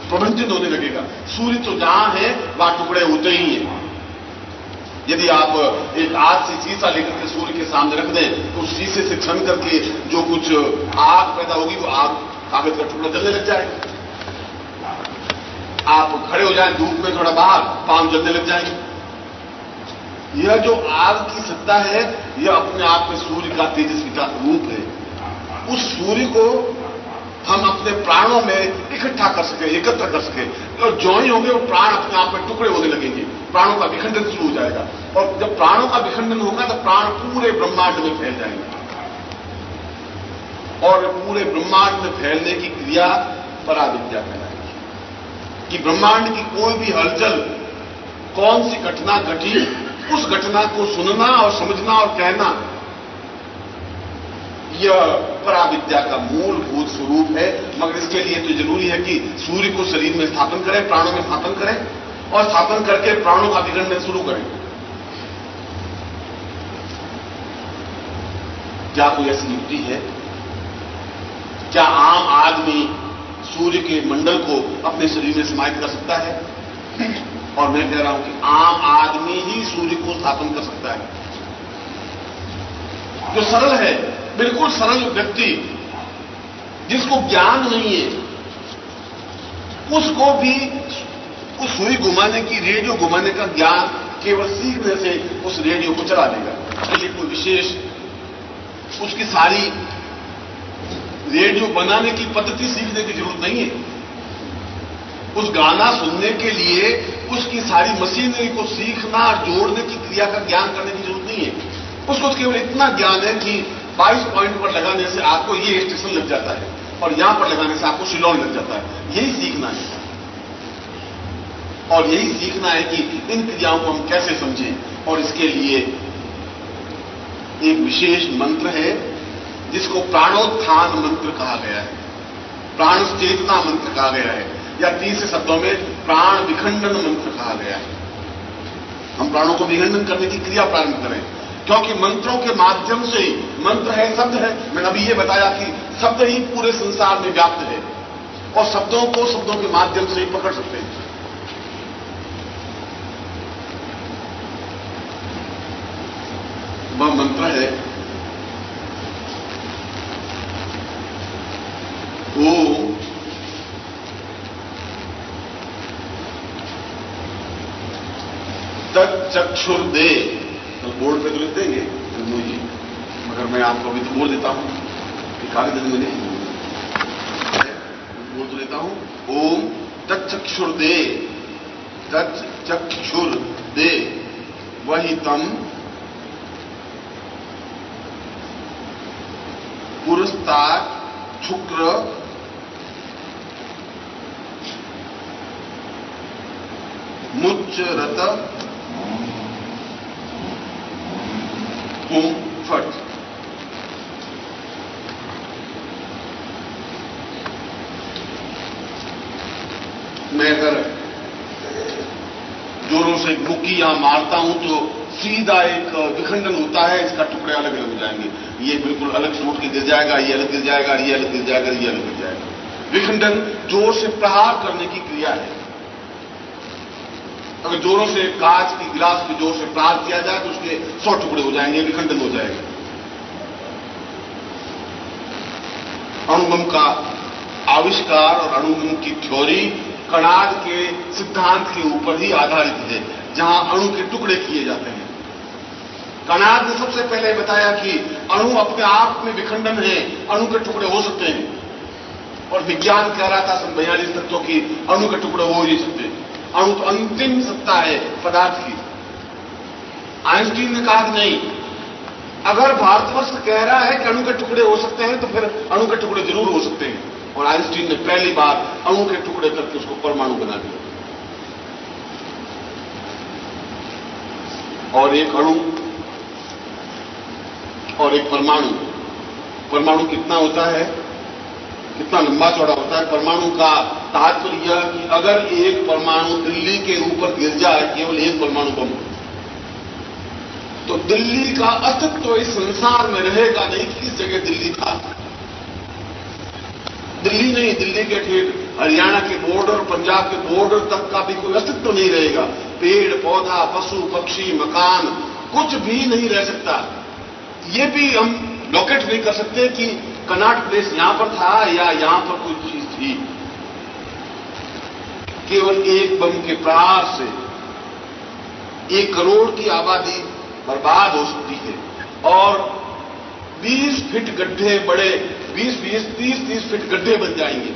प्रबंधित होने लगेगा। सूर्य तो जहां है वहां टुकड़े होते ही हैं। यदि आप एक आग से शीशा लेकर के सूर्य के सामने रख दें तो उस शीशे से छन करके जो कुछ आग पैदा होगी वो आग कागज का टुकड़ा जलने लग जाएगा। आप खड़े हो जाएं धूप में थोड़ा बाहर, पांव जलने लग जाएंगे। यह जो आग की सत्ता है, यह अपने आप में सूर्य का तेजस्वी का रूप है। उस सूर्य को हम अपने प्राणों में इकट्ठा कर सके, एकत्र कर सके, और ज्यों ही होंगे वो प्राण अपने आप में टुकड़े होने लगेंगे, प्राणों का विखंडन शुरू हो जाएगा। और जब प्राणों का विखंडन होगा तो प्राण पूरे ब्रह्मांड में फैल जाएंगे, और पूरे ब्रह्मांड में फैलने की क्रिया पराविद्या कहलाएगी। कि ब्रह्मांड की कोई भी हलचल, कौन सी घटना घटी, उस घटना को सुनना और समझना और कहना, यह पराविद्या का मूलभूत स्वरूप है। मगर इसके लिए तो जरूरी है कि सूर्य को शरीर में स्थापन करें, प्राणों में स्थापन करें, और स्थापन करके प्राणों का विखंडन शुरू करें। क्या कोई ऐसी युक्ति है? क्या आम आदमी सूर्य के मंडल को अपने शरीर में समाहित कर सकता है? और मैं कह रहा हूं कि आम आदमी ही सूर्य को स्थापन कर सकता है। जो सरल है, बिल्कुल सरल व्यक्ति जिसको ज्ञान नहीं है, उसको भी उस सुई घुमाने की, रेडियो घुमाने का ज्ञान केवल सीखने से उस रेडियो को चला देगा। उसके लिए कोई विशेष उसकी सारी रेडियो बनाने की पद्धति सीखने की जरूरत नहीं है। उस गाना सुनने के लिए उसकी सारी मशीनरी को सीखना और जोड़ने की क्रिया का ज्ञान करने की जरूरत नहीं है। उसको केवल इतना ज्ञान है कि 22 पॉइंट पर लगाने से आपको ये स्टेशन लग जाता है और यहां पर लगाने से आपको शिलोंग लग जाता है। यही सीखना है। और यही सीखना है कि इन क्रियाओं को हम कैसे समझें। और इसके लिए एक विशेष मंत्र है जिसको प्राणोत्थान मंत्र कहा गया है, प्राण चेतना मंत्र कहा गया है, या तीसरे शब्दों में प्राण विखंडन मंत्र कहा गया है। हम प्राणों को विखंडन करने की क्रिया प्रारंभ करें, क्योंकि मंत्रों के माध्यम से ही, मंत्र है, शब्द है, मैंने अभी ये बताया कि शब्द ही पूरे संसार में व्याप्त है और शब्दों को शब्दों के माध्यम से ही पकड़ सकते हैं। वह मंत्र है ओम तच्चक्षुर्दे। तो बोर्ड पे तो लिख देंगे जी, मगर मैं आपको अभी तो बोल देता हूं कि कागज में नहीं बोल तो लेता हूं। ओम तच्चक्षुर्दे, तच्चक्षुर्दे वही तम पुरस्तात् शुक्र मुच्चरत पुं फट। मैं अगर जोरों से मुक्की यहां मारता हूं तो सीधा एक विखंडन होता है, इसका टुकड़े अलग अलग हो जाएंगे। ये बिल्कुल अलग टूट के गिर जाएगा, ये अलग गिर जाएगा, ये अलग गिर जाएगा, ये अलग गिर जाएगा। विखंडन जोर से प्रहार करने की क्रिया है। अगर जोरों से कांच की गिलास में जोर से प्रहार किया जाए तो उसके 100 टुकड़े हो जाएंगे, विखंडन हो जाएगा। अणुबम का आविष्कार और अणुबम की थ्योरी कणाद के सिद्धांत के ऊपर ही आधारित है, जहां अणु के टुकड़े किए जाते हैं। कणाद ने सबसे पहले बताया कि अणु अपने आप में विखंडन है, अणु के टुकड़े हो सकते हैं। और विज्ञान कह रहा था सन 42 तत्वों की अणु के टुकड़े हो ही सकते हैं। अणु तो अंतिम सत्ता है पदार्थ की। आइंस्टीन ने कहा कि नहीं, अगर भारतवर्ष कह रहा है कि अणु के टुकड़े हो सकते हैं तो फिर अणु के टुकड़े जरूर हो सकते हैं। और आइंस्टीन ने पहली बार अणु के टुकड़े करके उसको परमाणु बना दिया। और एक अणु और एक परमाणु, परमाणु कितना होता है, कितना लंबा चौड़ा होता है? परमाणु का तात्पर्य यह कि अगर एक परमाणु दिल्ली के ऊपर गिर जाए, केवल एक परमाणु बम, तो दिल्ली का अस्तित्व इस संसार में रहेगा नहीं कि इस जगह दिल्ली था। दिल्ली नहीं, दिल्ली के ठीक हरियाणा के बॉर्डर, पंजाब के बॉर्डर तक का भी कोई अस्तित्व नहीं रहेगा। पेड़ पौधा, पशु पक्षी, मकान, कुछ भी नहीं रह सकता। ये भी हम लोकेट नहीं कर सकते कि कनॉट प्लेस यहां पर था या यहां पर कोई चीज थी। केवल एक बम के प्रहार से 1 करोड़ की आबादी बर्बाद हो सकती है और 20 फीट गड्ढे, बड़े 20-20, 30-30 फीट गड्ढे बन जाएंगे।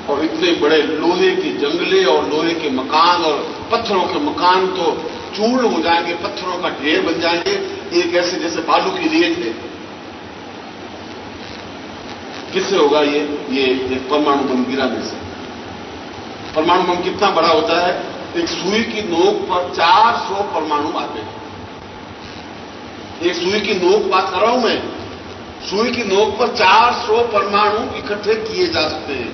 और इतने बड़े लोहे के जंगले और लोहे के मकान और पत्थरों के मकान तो चूर्ण हो जाएंगे, पत्थरों का ढेर बन जाएंगे, एक ऐसे जैसे बालू की रेत है। किससे होगा ये परमाणु बम गिराने से। परमाणु बम कितना बड़ा होता है? एक सुई की नोक पर 400 परमाणु आते हैं। एक सुई की नोक बात कर रहा हूं मैं, सुई की नोक पर 400 परमाणु इकट्ठे किए जा सकते हैं।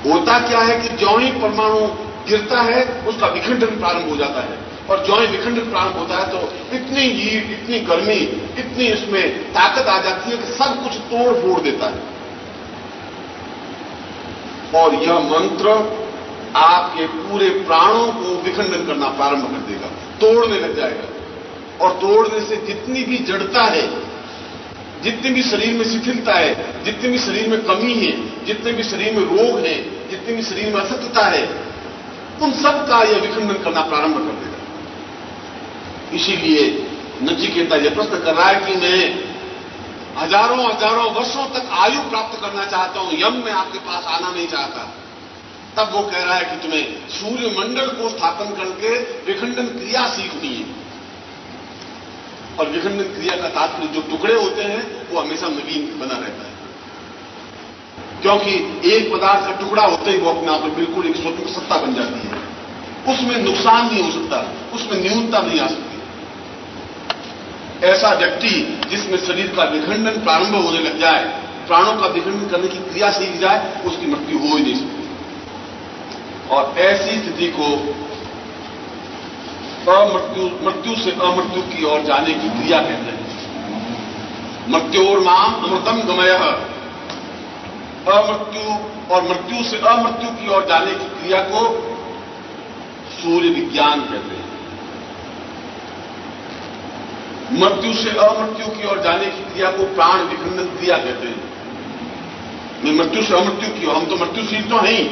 होता क्या है कि ज्यों ही परमाणु गिरता है उसका विखंडन प्रारंभ हो जाता है, और ज्यों ही विखंडन प्रारंभ होता है तो इतनी हीट, इतनी गर्मी, इतनी इसमें ताकत आ जाती है कि सब कुछ तोड़ फोड़ देता है। और यह मंत्र आपके पूरे प्राणों को विखंडन करना प्रारंभ कर देगा, तोड़ने लग जाएगा। और तोड़ने से जितनी भी जड़ता है, जितनी भी शरीर में शिथिलता है, जितनी भी शरीर में कमी है, जितने भी शरीर में रोग है, जितनी भी शरीर में असत्यता है, उन सब का यह विखंडन करना प्रारंभ कर देगा। इसीलिए नचिकेता यह प्रश्न कर रहा है कि मैं हजारों हजारों वर्षों तक आयु प्राप्त करना चाहता हूं, यम में आपके पास आना नहीं चाहता। तब वो कह रहा है कि तुम्हें सूर्यमंडल को स्थापन करके विखंडन क्रिया सीखनी है। और विखंडन क्रिया का तात्पर्य जो टुकड़े होते हैं वो हमेशा नवीन बना रहता है। क्योंकि एक पदार्थ का टुकड़ा होते ही वो अपने आप में बिल्कुल एक स्वतंत्र सत्ता बन जाती है। उसमें नुकसान नहीं हो सकता, उसमें न्यूनता नहीं आ सकती। ऐसा व्यक्ति जिसमें शरीर का विखंडन प्रारंभ होने लग जाए, प्राणों का विखंडन करने की क्रिया सीख जाए, उसकी मृत्यु हो ही नहीं सकती। और ऐसी स्थिति को मृत्यु से अमृत्यु की ओर जाने की क्रिया कहते हैं। मृत्योर्माम अमृतम गमयः, अमृत्यु और मृत्यु से अमृत्यु की ओर जाने की क्रिया को सूर्य विज्ञान कहते हैं। मृत्यु से अमृत्यु की ओर जाने की क्रिया को प्राण विखंडन क्रिया कहते हैं। मैं मृत्यु से अमृत्यु की ओर, हम तो मृत्युशील तो हैं ही,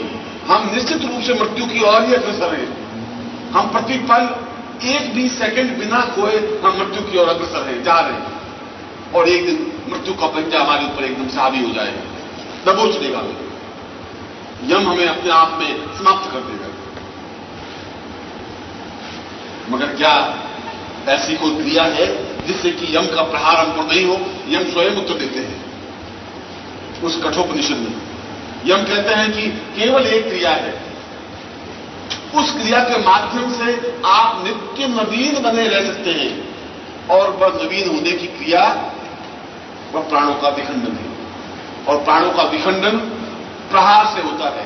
हम निश्चित रूप से मृत्यु की ओर ही अग्रसर हैं। हम प्रतिपल एक भी सेकंड बिना खोए हम मृत्यु की ओर अग्रसर हैं, जा रहे हैं। और एक दिन मृत्यु का पंजा हमारे ऊपर एकदम से हावी हो जाएगा, दबोच देगा, यम हमें अपने आप में समाप्त कर देगा। मगर क्या ऐसी कोई क्रिया है जिससे कि यम का प्रहार हम पर नहीं हो? यम स्वयं उत्तर देते हैं उस कठोपनिषद में। यम कहते हैं कि केवल एक क्रिया है, उस क्रिया के माध्यम से आप नित्य नवीन बने रह सकते हैं। और वह नवीन होने की क्रिया वह प्राणों का विखंडन है। और प्राणों का विखंडन प्रहार से होता है,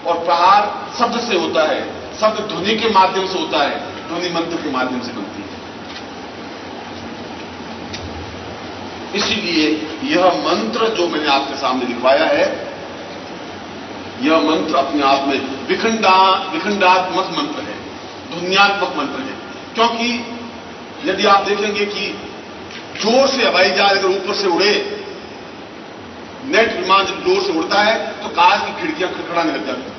और प्रहार शब्द से होता है। शब्द ध्वनि के माध्यम से होता है, ध्वनि मंत्र के माध्यम से बनती है। इसीलिए यह मंत्र जो मैंने आपके सामने लिखवाया है, यह मंत्र अपने आप में विखंडात्मक मंत्र है, ध्वन्यात्मक मंत्र है। क्योंकि यदि आप देखेंगे कि जोर से हवाई जहाज अगर ऊपर से उड़े, नेट विमान जब जोर से उड़ता है तो कांच की खिड़कियां खड़खड़ाने लग जाती हैं।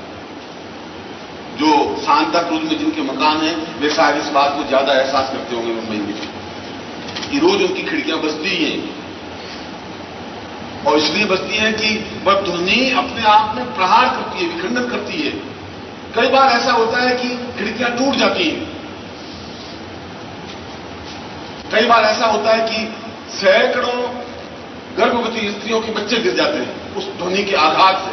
जो सांता क्रूज में जिनके मकान हैं वे शायद इस बात को ज्यादा एहसास करते होंगे मुंबई में कि रोज उनकी खिड़कियां बजती हैं। और इसलिए बजती हैं कि वह ध्वनि अपने आप में प्रहार करती है, विखंडन करती है। कई बार ऐसा होता है कि खिड़कियां टूट जाती हैं। कई बार ऐसा होता है कि सैकड़ों गर्भवती स्त्रियों के बच्चे गिर जाते हैं उस ध्वनि के आघात से।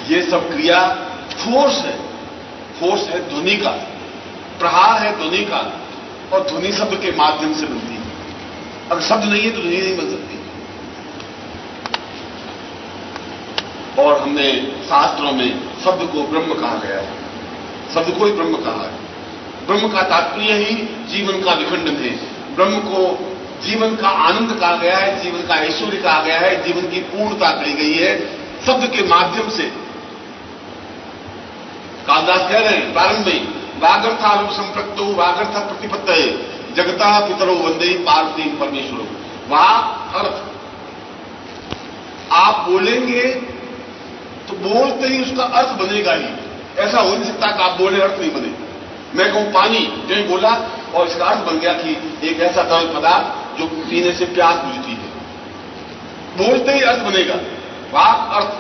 ये सब क्रिया फोर्स है ध्वनि का, प्रहार है ध्वनि का, और ध्वनि शब्द के माध्यम से बनती है। अगर शब्द नहीं है तो ध्वनि नहीं बन सकती। और हमने शास्त्रों में शब्द को ब्रह्म कहा गया है, शब्द को ही ब्रह्म कहा है। ब्रह्म का तात्पर्य ही जीवन का विखंडन है। ब्रह्म को जीवन का आनंद कहा गया है, जीवन का ऐश्वर्य कहा गया है, जीवन की पूर्णता कही गई है शब्द के माध्यम से। कालिदास कह रहे हैं प्रारंभ में, वागर्था संप्रक्तो वागर्था प्रतिपत्तये जगता पितरो वंदे पार्वती परमेश्वरो। वाक अर्थ, आप बोलेंगे तो बोलते ही उसका अर्थ बनेगा ही। ऐसा हो नहीं सकता कि आप बोले अर्थ नहीं बने। मैं कहूं पानी, जो बोला और इसका अर्थ बन गया कि एक ऐसा तरल पदार्थ जो पीने से प्यास बुझती है, बोलते ही अर्थ बनेगा। वाक अर्थ।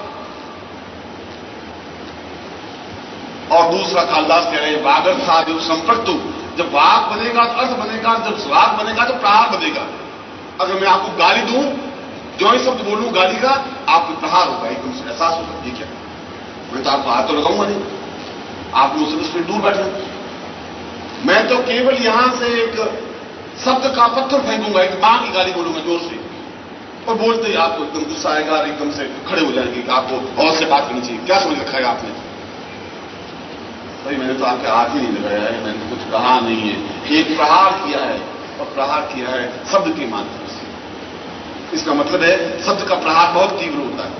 और दूसरा कालिदास कह रहे हैं वागर्था जो संप्रक्तु, जब वाक बनेगा तो अर्थ बनेगा, जब वाक बनेगा तो प्रहार बनेगा। अगर मैं आपको गाली दूं, जो ही शब्द बोलूं गाली का, आपको प्रहार होगा, एकदम से एहसास होगा। ठीक है, मैं तो आपको हाथ तो लगाऊंगा नहीं, आप मुझसे दूर बैठे। मैं तो केवल यहां से एक शब्द का पत्थर फेंकूंगा, एक मां की गाली बोलूंगा जोर से, और बोलते ही आपको एकदम गुस्सा आएगा और एकदम से खड़े हो जाएंगे कि आपको और से बात करनी चाहिए। क्या समझ रखा है आपने? भाई मैंने तो आपके हाथ ही नहीं लगाया है, मैंने कुछ कहा नहीं है। एक प्रहार किया है, और प्रहार किया है शब्द के माध्यम से। इसका मतलब है शब्द का प्रहार बहुत तीव्र होता है।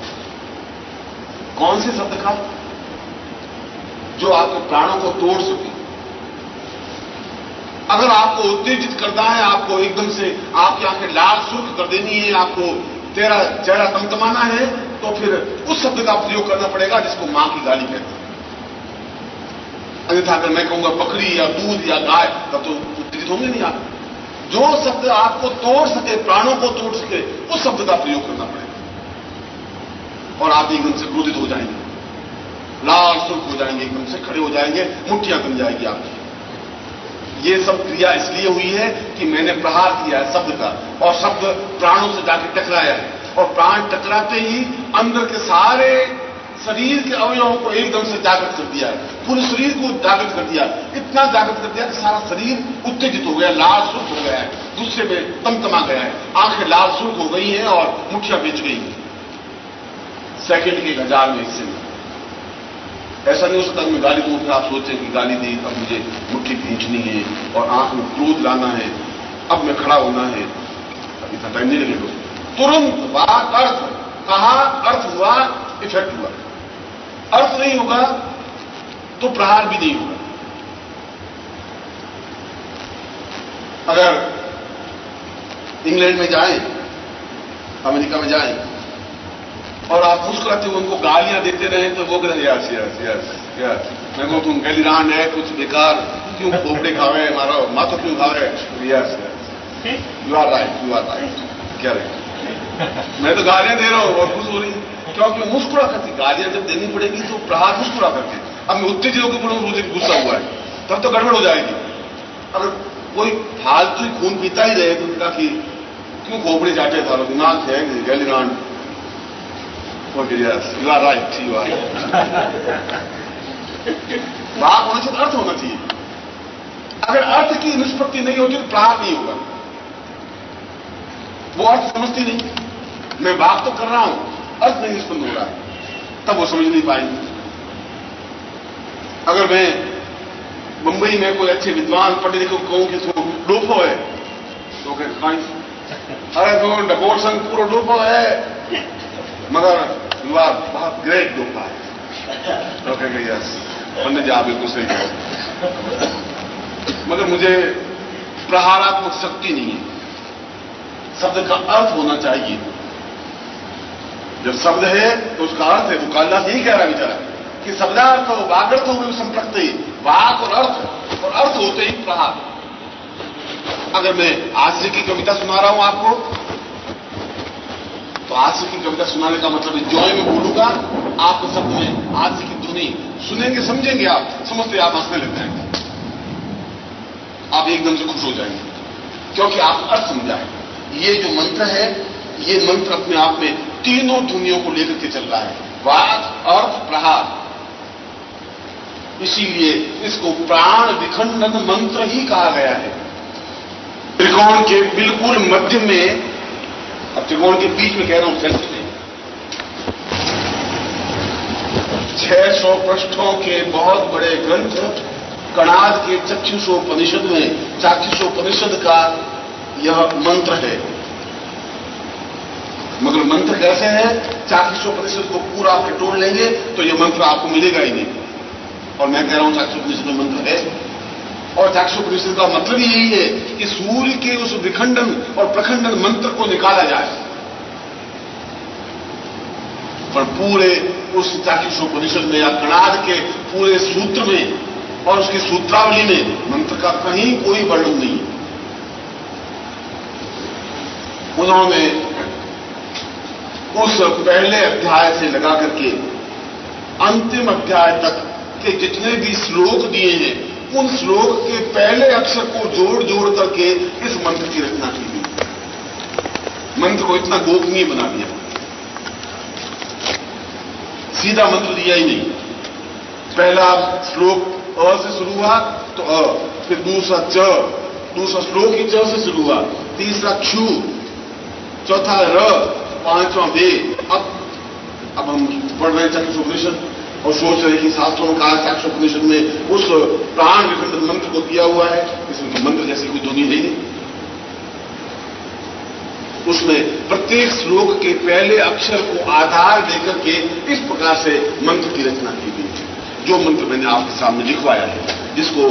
कौन से शब्द का? जो आपके प्राणों को तोड़ सके। अगर आपको उत्तेजित करना है, आपको एकदम से आपकी आंखें लाल सुर्ख कर देनी है, आपको तेरा चेहरा तमतमाना है, तो फिर उस शब्द का प्रयोग करना पड़ेगा जिसको मां की गाली कहते हैं। अन्यथा अगर मैं कहूंगा बकरी या दूध या गाय, तब तो उत्तेजित होंगे नहीं आप। जो शब्द आपको तोड़ सके, प्राणों को तोड़ सके, उस शब्द का प्रयोग करना पड़ेगा। और आप एकदम से क्रोधित हो जाएंगे, लाल सुर्ख हो जाएंगे, एकदम से खड़े हो जाएंगे, मुट्ठियां बन जाएगी आपकी। ये सब क्रिया इसलिए हुई है कि मैंने प्रहार किया है शब्द का, और शब्द प्राणों से जाके टकराया है। और प्राण टकराते ही अंदर के सारे शरीर के अवयवों को एकदम से जागृत कर दिया है, पूरे शरीर को जागृत कर दिया, इतना जागृत कर दिया कि सारा शरीर उत्तेजित हो गया, लाल सुर्ख हो गया है, गुस्से में तमतमा गया है, आंखें लाल सुर्ख हो गई हैं और मुठ्ठियां बेच गई हैं सेकंड के 1000वें हिस्से में। ऐसा नहीं हो सकता मैं गाली दूं फिर आप सोचें कि गाली दी अब मुझे मुट्ठी खींचनी है और आंख में क्रोध लाना है, अब मैं खड़ा होना है, अब इतना टाइम नहीं लगेगा। तुरंत बात अर्थ कहा, अर्थ हुआ, इफेक्ट हुआ। अर्थ नहीं होगा तो प्रहार भी नहीं होगा। अगर इंग्लैंड में जाएं, अमेरिका में जाएं और आप मुस्कुराते हुए उनको गालियां देते रहे तो वो कहते यस यस यस यस, मैं कहूं तुम गैलीरान है, कुछ बेकार, क्यों खोपड़े खावे, मारो माथो क्यों खावे, yes yes you are right, क्या रहे मैं तो गालियां दे रहा हूं और खुश हो रही, क्योंकि मुस्कुरा करती, गालियां जब देनी पड़ेगी तो प्रहार मुस्कुरा करके। अब मैं उत्तेजित होकर बोलूं मुझे गुस्सा हुआ है तब तो गड़बड़ हो जाएगी। अगर कोई फालतू ही खून पीता ही रहे तो उनका कि क्यों खोपड़ी चाटे था, दिमाग है गैलीरान, yes you are right, you are बात होना चाहिए, अर्थ होना चाहिए। अगर अर्थ की निष्पत्ति नहीं होती तो प्रहार नहीं होगा। वो अर्थ समझती नहीं, मैं बात तो कर रहा हूं, अर्थ नहीं निष्पन्न हो रहा है, तब वो समझ नहीं पाएंगे। अगर मैं मुंबई में कोई अच्छे विद्वान पढ़े लिखे को कहूं कि तू डोफो है तो कहते अरे तो डबोर संघ पूरा डोफो है मगर युवा बहुत ग्रेट डोफा है, तो कहेंगे यस पंडित जी आप बिल्कुल सही कहो, मगर मुझे प्रहारात्मक शक्ति नहीं है। शब्द का अर्थ होना चाहिए, जब शब्द है तो उसका अर्थ है। तो कालिदास यही कह रहा है बेचारा कि शब्दार्थ हो वागर्थ हो संप्रक्त ही, वाक और अर्थ होते ही प्रहार। अगर मैं हास्य की कविता सुना रहा हूं आपको तो हास्य की कविता सुनाने का मतलब जॉय में बोलूंगा, आपको शब्द में हास्य की धुनी सुनेंगे, समझेंगे, आप समझते आप हंसने लग जाएंगे, आप एकदम से खुश हो जाएंगे क्योंकि आप अर्थ समझा है। ये जो मंत्र है, ये मंत्र अपने आप में तीनों ध्वनियों को लेकर के चल रहा है, वाक, अर्थ, प्रहार। इसीलिए इसको प्राण विखंडन मंत्र ही कहा गया है। त्रिकोण के बिल्कुल मध्य में, अब त्रिकोण के बीच में कह रहा हूं, सेंटर में 600 पृष्ठों के बहुत बड़े ग्रंथ कणाद के चक्षुषोपनिषद में, चाक्षुषोपनिषद का यह मंत्र है। मगर मंत्र कैसे है? चाक्षुषोपनिषद को पूरा आप टटोल लेंगे तो यह मंत्र आपको मिलेगा ही नहीं। और मैं कह रहा हूं चाक्षुषोपनिषद में मंत्र है, और चाक्षुषोपनिषद का मतलब यही है कि सूर्य के उस विखंडन और प्रखंडन मंत्र को निकाला जाए। पर पूरे उस चाक्षुषोपनिषद में या कणाद के पूरे सूत्र में और उसकी सूत्रावली में मंत्र का कहीं कोई वर्णन नहीं है। उन्होंने उस पहले अध्याय से लगा करके अंतिम अध्याय तक के जितने भी श्लोक दिए हैं, उन श्लोक के पहले अक्षर को जोड़ जोड़ करके इस मंत्र की रचना की गई। मंत्र को इतना गोपनीय बना दिया, सीधा मंत्र दिया ही नहीं। पहला श्लोक अ से शुरू हुआ तो अ, फिर दूसरा च, दूसरा श्लोक ही च से शुरू हुआ, तीसरा क्षु, चौथा र, पांचवां वे। अब हम पढ़ रहे हैं चाक्षुषोपनिषद और सोच रहे हैं कि शास्त्रों में कहा चाक्षुषोपनिषद में उस प्राण विखंडन मंत्र को दिया हुआ है, इसमें तो मंत्र जैसी कोई ध्वनि नहीं। उसमें प्रत्येक श्लोक के पहले अक्षर को आधार देकर के इस प्रकार से मंत्र की रचना की गई है, जो मंत्र मैंने आपके सामने लिखवाया है, जिसको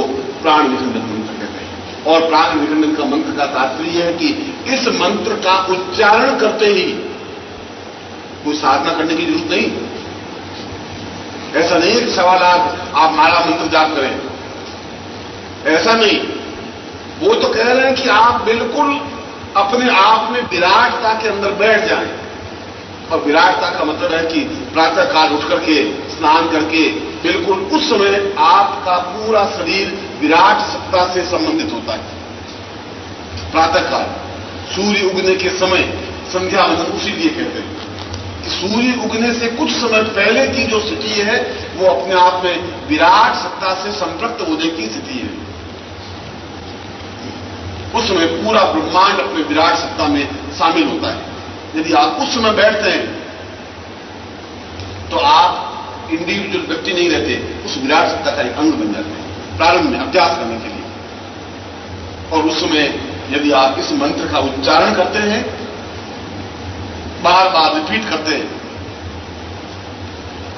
प्राण विखंडन मंत्र कहते हैं। और प्राण विखंडन का मंत्र का तात्पर्य है कि इस मंत्र का उच्चारण करते ही कोई साधना करने की जरूरत नहीं। ऐसा नहीं है कि 1.25 आप माला मंत्र जाप करें, ऐसा नहीं। वो तो कह रहे हैं कि आप बिल्कुल अपने आप में विराटता के अंदर बैठ जाएं। और विराटता का मतलब है कि प्रातः काल उठ करके स्नान करके बिल्कुल उस समय आपका पूरा शरीर विराट सत्ता से संबंधित होता है। प्रातः काल सूर्य उगने के समय संध्या वंदन उसी लिए कहते हैं कि सूर्य उगने से कुछ समय पहले की जो स्थिति है वो अपने आप में विराट सत्ता से संपृक्त होने की स्थिति है। उस समय पूरा ब्रह्मांड अपने विराट सत्ता में शामिल होता है। यदि आप उस समय बैठते हैं तो आप इंडिविजुअल व्यक्ति नहीं रहते, उस विराट सत्ता का एक अंग बन जाते हैं प्रारंभ में अभ्यास करने के लिए। और उस समय यदि आप इस मंत्र का उच्चारण करते हैं, बार बार रिपीट करते हैं,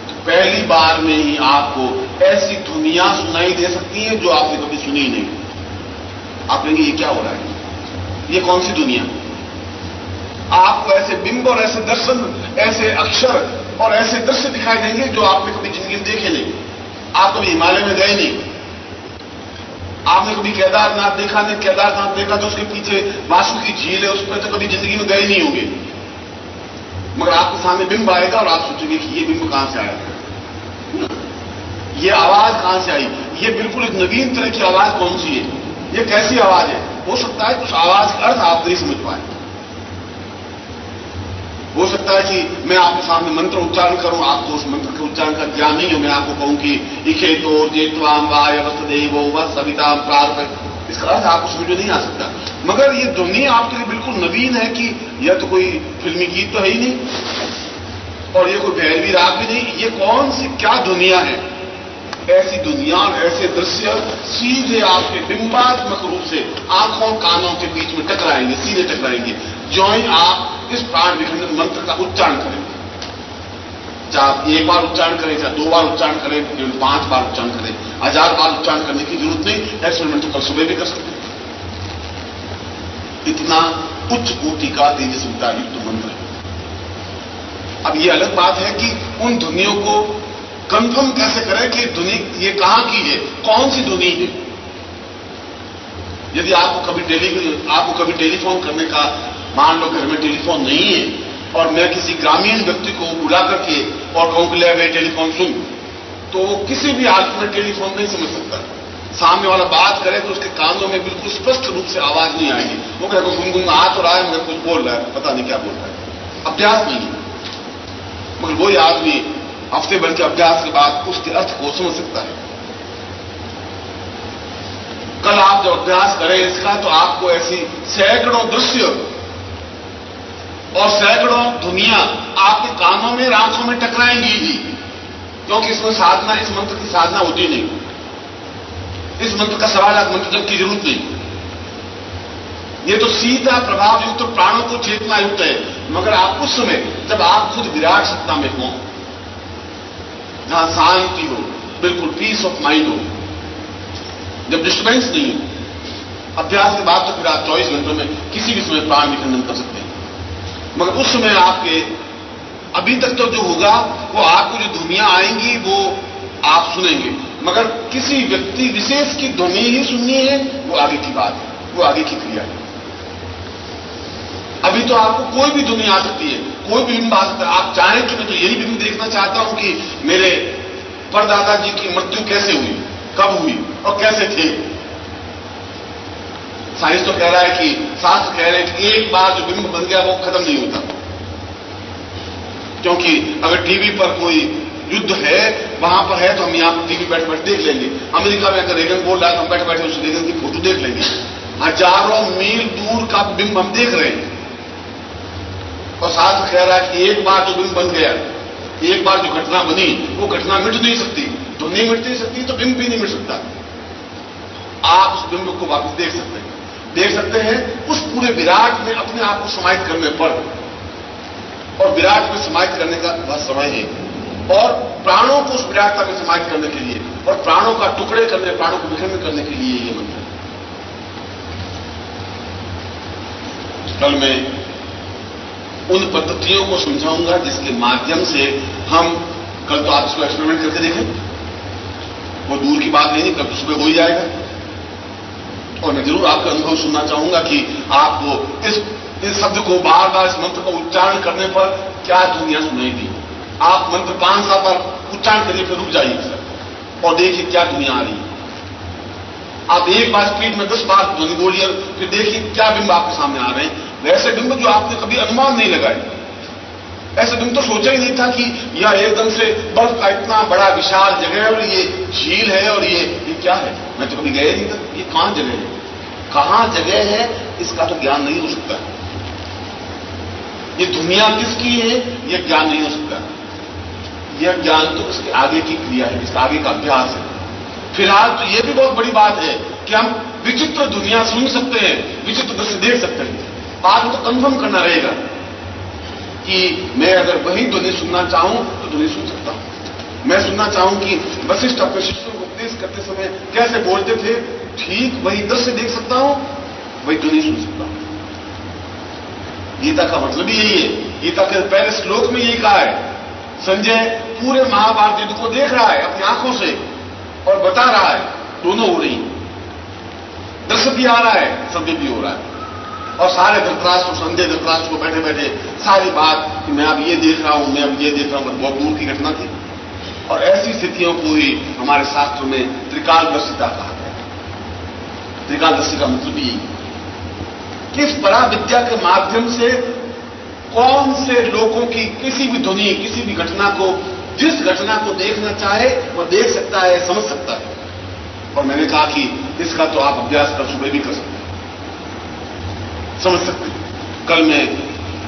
तो पहली बार में ही आपको ऐसी ध्वनियां सुनाई दे सकती हैं जो आपने कभी सुनी ही नहीं। आप कहेंगे ये क्या हो रहा है, ये कौन सी दुनिया। आपको ऐसे बिंब और ऐसे दर्शन, ऐसे अक्षर और ऐसे दृश्य दिखाई देंगे जो आपने कभी जिंदगी में देखे नहीं। आप कभी हिमालय में गए नहीं, आपने कभी केदारनाथ देखा नहीं। केदारनाथ देखा तो उसके पीछे वासुकी झील है, उसमें तो कभी जिंदगी में गए नहीं होंगे, मगर आपके सामने बिंब आएगा और आप सोचेंगे कि ये बिंब कहां से आया, ये आवाज कहां से आई, ये बिल्कुल एक नवीन तरह की आवाज कौन सी है, ये कैसी आवाज है। हो सकता है उस आवाज का अर्थ आप नहीं समझ पाए। हो सकता है कि मैं आपके सामने मंत्र उच्चारण करूं, आपको उस मंत्र के उच्चारण का ज्ञान नहीं हो। मैं आपको कहूं कि इखे तो जेत्वाम वाय वसुदेवो व सविता प्रार्थ, इसका अर्थ आपको समझ में नहीं आ सकता। मगर ये ध्वनि आपके लिए बिल्कुल नवीन है कि यह तो कोई फिल्मी गीत तो है ही नहीं और ये कोई भैरवी राग भी नहीं। ये कौन सी क्या दुनिया है। ऐसी दुनिया और ऐसे दृश्य सीधे आपके बिंबात्मक रूप से आंखों कानों के बीच में टकराएंगे, सीधे टकराएंगे जो ही आप इस प्राण विखंडन मंत्र का उच्चारण करेंगे। चाहे आप एक बार उच्चारण करें, चाहे 2 बार उच्चारण करें, केवल 5 बार उच्चारण करें, 1000 बार उच्चारण करने की जरूरत नहीं। एक्सपेरिमेंट तो कल सुबह भी कर सकते हैं। इतना उच्च कोटि का तेजस्विता युक्त मंत्र है। अब यह अलग बात है कि उन ध्वनियों को कंफर्म कैसे करें कि ध्वनि ये कहां की है, कौन सी ध्वनि है। यदि आपको कभी टेलीफोन करने का, मान लो घर में टेलीफोन नहीं है और मैं किसी ग्रामीण व्यक्ति को बुला करके और कहूं कि ले भाई टेलीफोन सुन, तो किसी भी हालत में टेलीफोन नहीं समझ सकता। सामने वाला बात करे तो उसके कानों में बिल्कुल स्पष्ट रूप से आवाज नहीं आएगी। वो कहेगा गुनगुन आ तो रहा है मगर कुछ बोल रहा है, पता नहीं क्या बोल रहा है। अभ्यास नहीं है, मगर वही आदमी हफ्ते भर के अभ्यास के बाद उसके अर्थ को समझ सकता है। कल आप जब अभ्यास करें इसका तो आपको ऐसी सैकड़ों दृश्य और सैकड़ों दुनिया आपके कानों में, आंखों में टकराएंगी ही, क्योंकि इसमें साधना, इस मंत्र की साधना होती नहीं। इस मंत्र का 1.25 लाख मंत्र जब की जरूरत नहीं। ये तो सीधा प्रभाव युक्त प्राणों को चेतना युक्त है। मगर आप उस समय जब आप खुद विराट सत्ता में हो, जहां शांति हो, बिल्कुल पीस ऑफ माइंड हो, जब डिस्टर्बेंस नहीं हो, अभ्यास के बाद तो फिर आप 24 घंटों में किसी भी समय प्राण विखंडन कर सकते हैं। मगर उस समय आपके अभी तक तो जो होगा वो आपको जो ध्वनियां आएंगी वो आप सुनेंगे, मगर किसी व्यक्ति विशेष की ध्वनि ही सुननी है, वो आगे की बात है, वो आगे की क्रिया है। अभी तो आपको कोई भी ध्वनि आ सकती है, कोई भी बिंब आ सकता है। आप चाहें कि मैं तो यही बिंब देखना चाहता हूं कि मेरे परदादा जी की मृत्यु कैसे हुई, कब हुई और कैसे थे। साइंस तो कह रहा है कि, शास्त्र कह रहे हैं कि एक बार जो बिंब बन गया वो खत्म नहीं होता। क्योंकि अगर टीवी पर कोई युद्ध है, वहां पर है, तो हम यहां टीवी बैठ बैठ देख लेंगे। अमेरिका में अगर रेगन बोल रहा है तो हम बैठ बैठे उस रेगन की फोटो देख लेंगे। हजारों मील दूर का बिंब हम देख रहे हैं। और शास्त्र कह रहा है कि एक बार जो बिंब बन गया, एक बार जो घटना बनी, वो घटना मिट नहीं सकती। तो नहीं मिट नहीं सकती तो बिंब भी नहीं मिट सकता। आप उस बिंब को वापस देख सकते हैं, देख सकते हैं उस पूरे विराट में अपने आप को समाहित करने पर। और विराट में समाहित करने का वह समय है, और प्राणों को उस विराटता में समाहित करने के लिए और प्राणों का टुकड़े करने, प्राणों को विखंड करने के लिए ये मंत्र है। कल मैं उन पद्धतियों को समझाऊंगा जिसके माध्यम से हम, कल तो आप इसको एक्सपेरिमेंट करके देखें, वो दूर की बात नहीं, कल तो सुबह हो ही जाएगा। और मैं जरूर आपका अनुभव सुनना चाहूंगा कि आपको इस शब्द को बार बार, इस मंत्र को उच्चारण करने पर क्या दुनिया सुनाई दी। आप मंत्र 5-7 बार उच्चारण करिए, फिर रुक जाइए सर और देखिए क्या दुनिया आ रही है। आप एक बार स्पीड में 10 बार ध्वनि बोलिए, फिर देखिए क्या बिंब आपके सामने आ रहे हैं। वैसे बिंब जो आपने कभी अनुमान नहीं लगाए, ऐसे बिंब तो सोचा ही नहीं था कि यह एकदम से बर्फ का इतना बड़ा विशाल जगह है और ये झील है और ये क्या है। मैं तो कभी गया नहीं था, ये कहां जगह है, कहां जगह है, इसका तो ज्ञान नहीं हो सकता। ये दुनिया किसकी है, यह ज्ञान नहीं हो सकता। यह ज्ञान तो इसके आगे की क्रिया है, इसका आगे का अभ्यास है। फिलहाल तो यह भी बहुत बड़ी बात है कि हम विचित्र दुनिया सुन सकते हैं, विचित्र दृश्य देख सकते हैं। आज तो कंफर्म करना रहेगा कि मैं अगर वही ध्वनि सुनना चाहूं तो ध्वनि सुन सकता हूं। मैं सुनना चाहूं कि वशिष्ठ अपने शिष्यों को उपदेश करते समय कैसे बोलते थे, ठीक वही दृश्य देख सकता हूं, वही ध्वनि सुन सकता हूं। गीता का मतलब ही यही है। गीता के पहले श्लोक में यही कहा है। संजय पूरे महाभारत युद्ध को देख रहा है अपनी आंखों से और बता रहा है, दोनों हो रही, दृश्य भी आ रहा है, सत्य भी हो रहा है। और सारे धृतराष्ट्र, संजय धृतराष्ट्र को बैठे बैठे सारी बात कि मैं अब ये देख रहा हूं, मैं अब ये देख रहा हूं, बहुत दूर की घटना थी। और ऐसी स्थितियों को ही हमारे शास्त्रों में त्रिकालदर्शिता कहा गया है। त्रिकालदर्शी का मतलब यही कि इस पराविद्या के माध्यम से कौन से लोगों की किसी भी ध्वनि, किसी भी घटना को, जिस घटना को देखना चाहे वह देख सकता है, समझ सकता है। और मैंने कहा कि इसका तो आप अभ्यास कर सुबह भी कर सकते हैं, समझ सकते हैं। कल मैं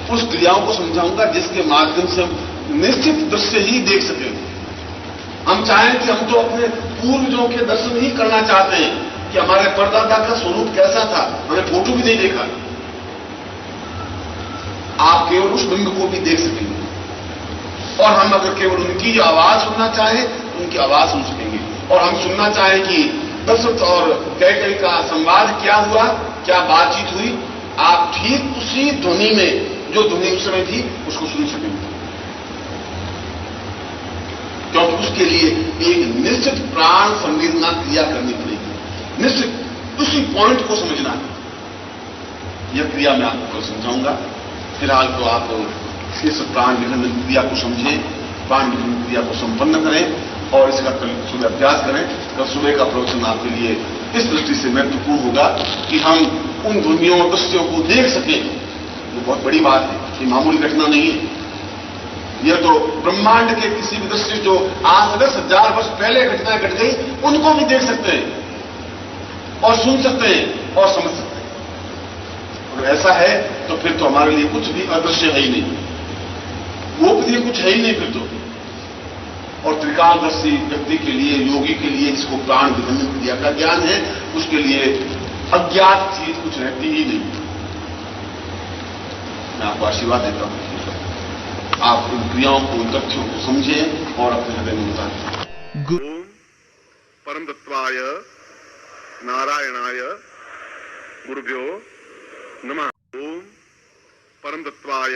उस क्रियाओं को समझाऊंगा जिसके माध्यम से हम निश्चित दृश्य ही देख सकें। हम चाहें कि हम तो अपने पूर्वजों के दर्शन ही करना चाहते हैं कि हमारे परदादा का स्वरूप कैसा था, हमने फोटो भी नहीं देखा। आप केवल उस बिंब को भी देख सकेंगे। और हम अगर केवल उनकी आवाज सुनना चाहें तो उनकी आवाज सुन सकेंगे। और हम सुनना चाहें कि दशरथ और कैकेयी का संवाद क्या हुआ, क्या बातचीत हुई, आप ठीक उसी ध्वनि में, जो ध्वनि उस समय थी, उसको सुन सकेंगे। क्योंकि उसके लिए एक निश्चित प्राण संवेदना क्रिया करनी पड़ेगी, निश्चित उसी पॉइंट को समझना है। यह क्रिया मैं आपको समझाऊंगा। फिलहाल तो आप इस प्राण निबंधन क्रिया को समझें, प्राण निबंधन क्रिया को संपन्न करें और इसका कल सुबह अभ्यास करें। कल सुबह का प्रवचन आपके लिए इस दृष्टि से महत्वपूर्ण होगा कि हम उन ध्वनियों और दृश्यों को देख सकें। ये बहुत बड़ी बात है, ये मामूली घटना नहीं है। यह तो ब्रह्मांड के किसी भी दृश्य जो आज 10,000 वर्ष पहले घटनाएं घट गई, उनको भी देख सकते हैं और सुन सकते हैं और समझ सकते हैं। और ऐसा है तो फिर तो हमारे लिए कुछ भी अदृश्य है ही नहीं, वो भी कुछ है ही नहीं फिर तो। और त्रिकालदर्शी व्यक्ति के लिए, योगी के लिए, जिसको प्राण निबंधन क्रिया का ज्ञान है, उसके लिए अज्ञात चीज कुछ रहती ही नहीं। मैं आपको आशीर्वाद देता हूं, आप इन क्रियाओं को, इन तथ्यों को समझें और अपने हृदय में उतारें। ओम परम तत्वाय नारायणाय गुरुभ्यो नमः। ओम परम तत्वाय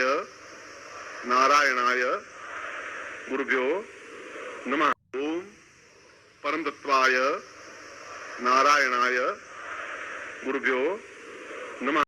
नारायणाय गुरुभ्यो नमः। ओम परम तत्वाय नारायणाय गुरुभ्यो नमः।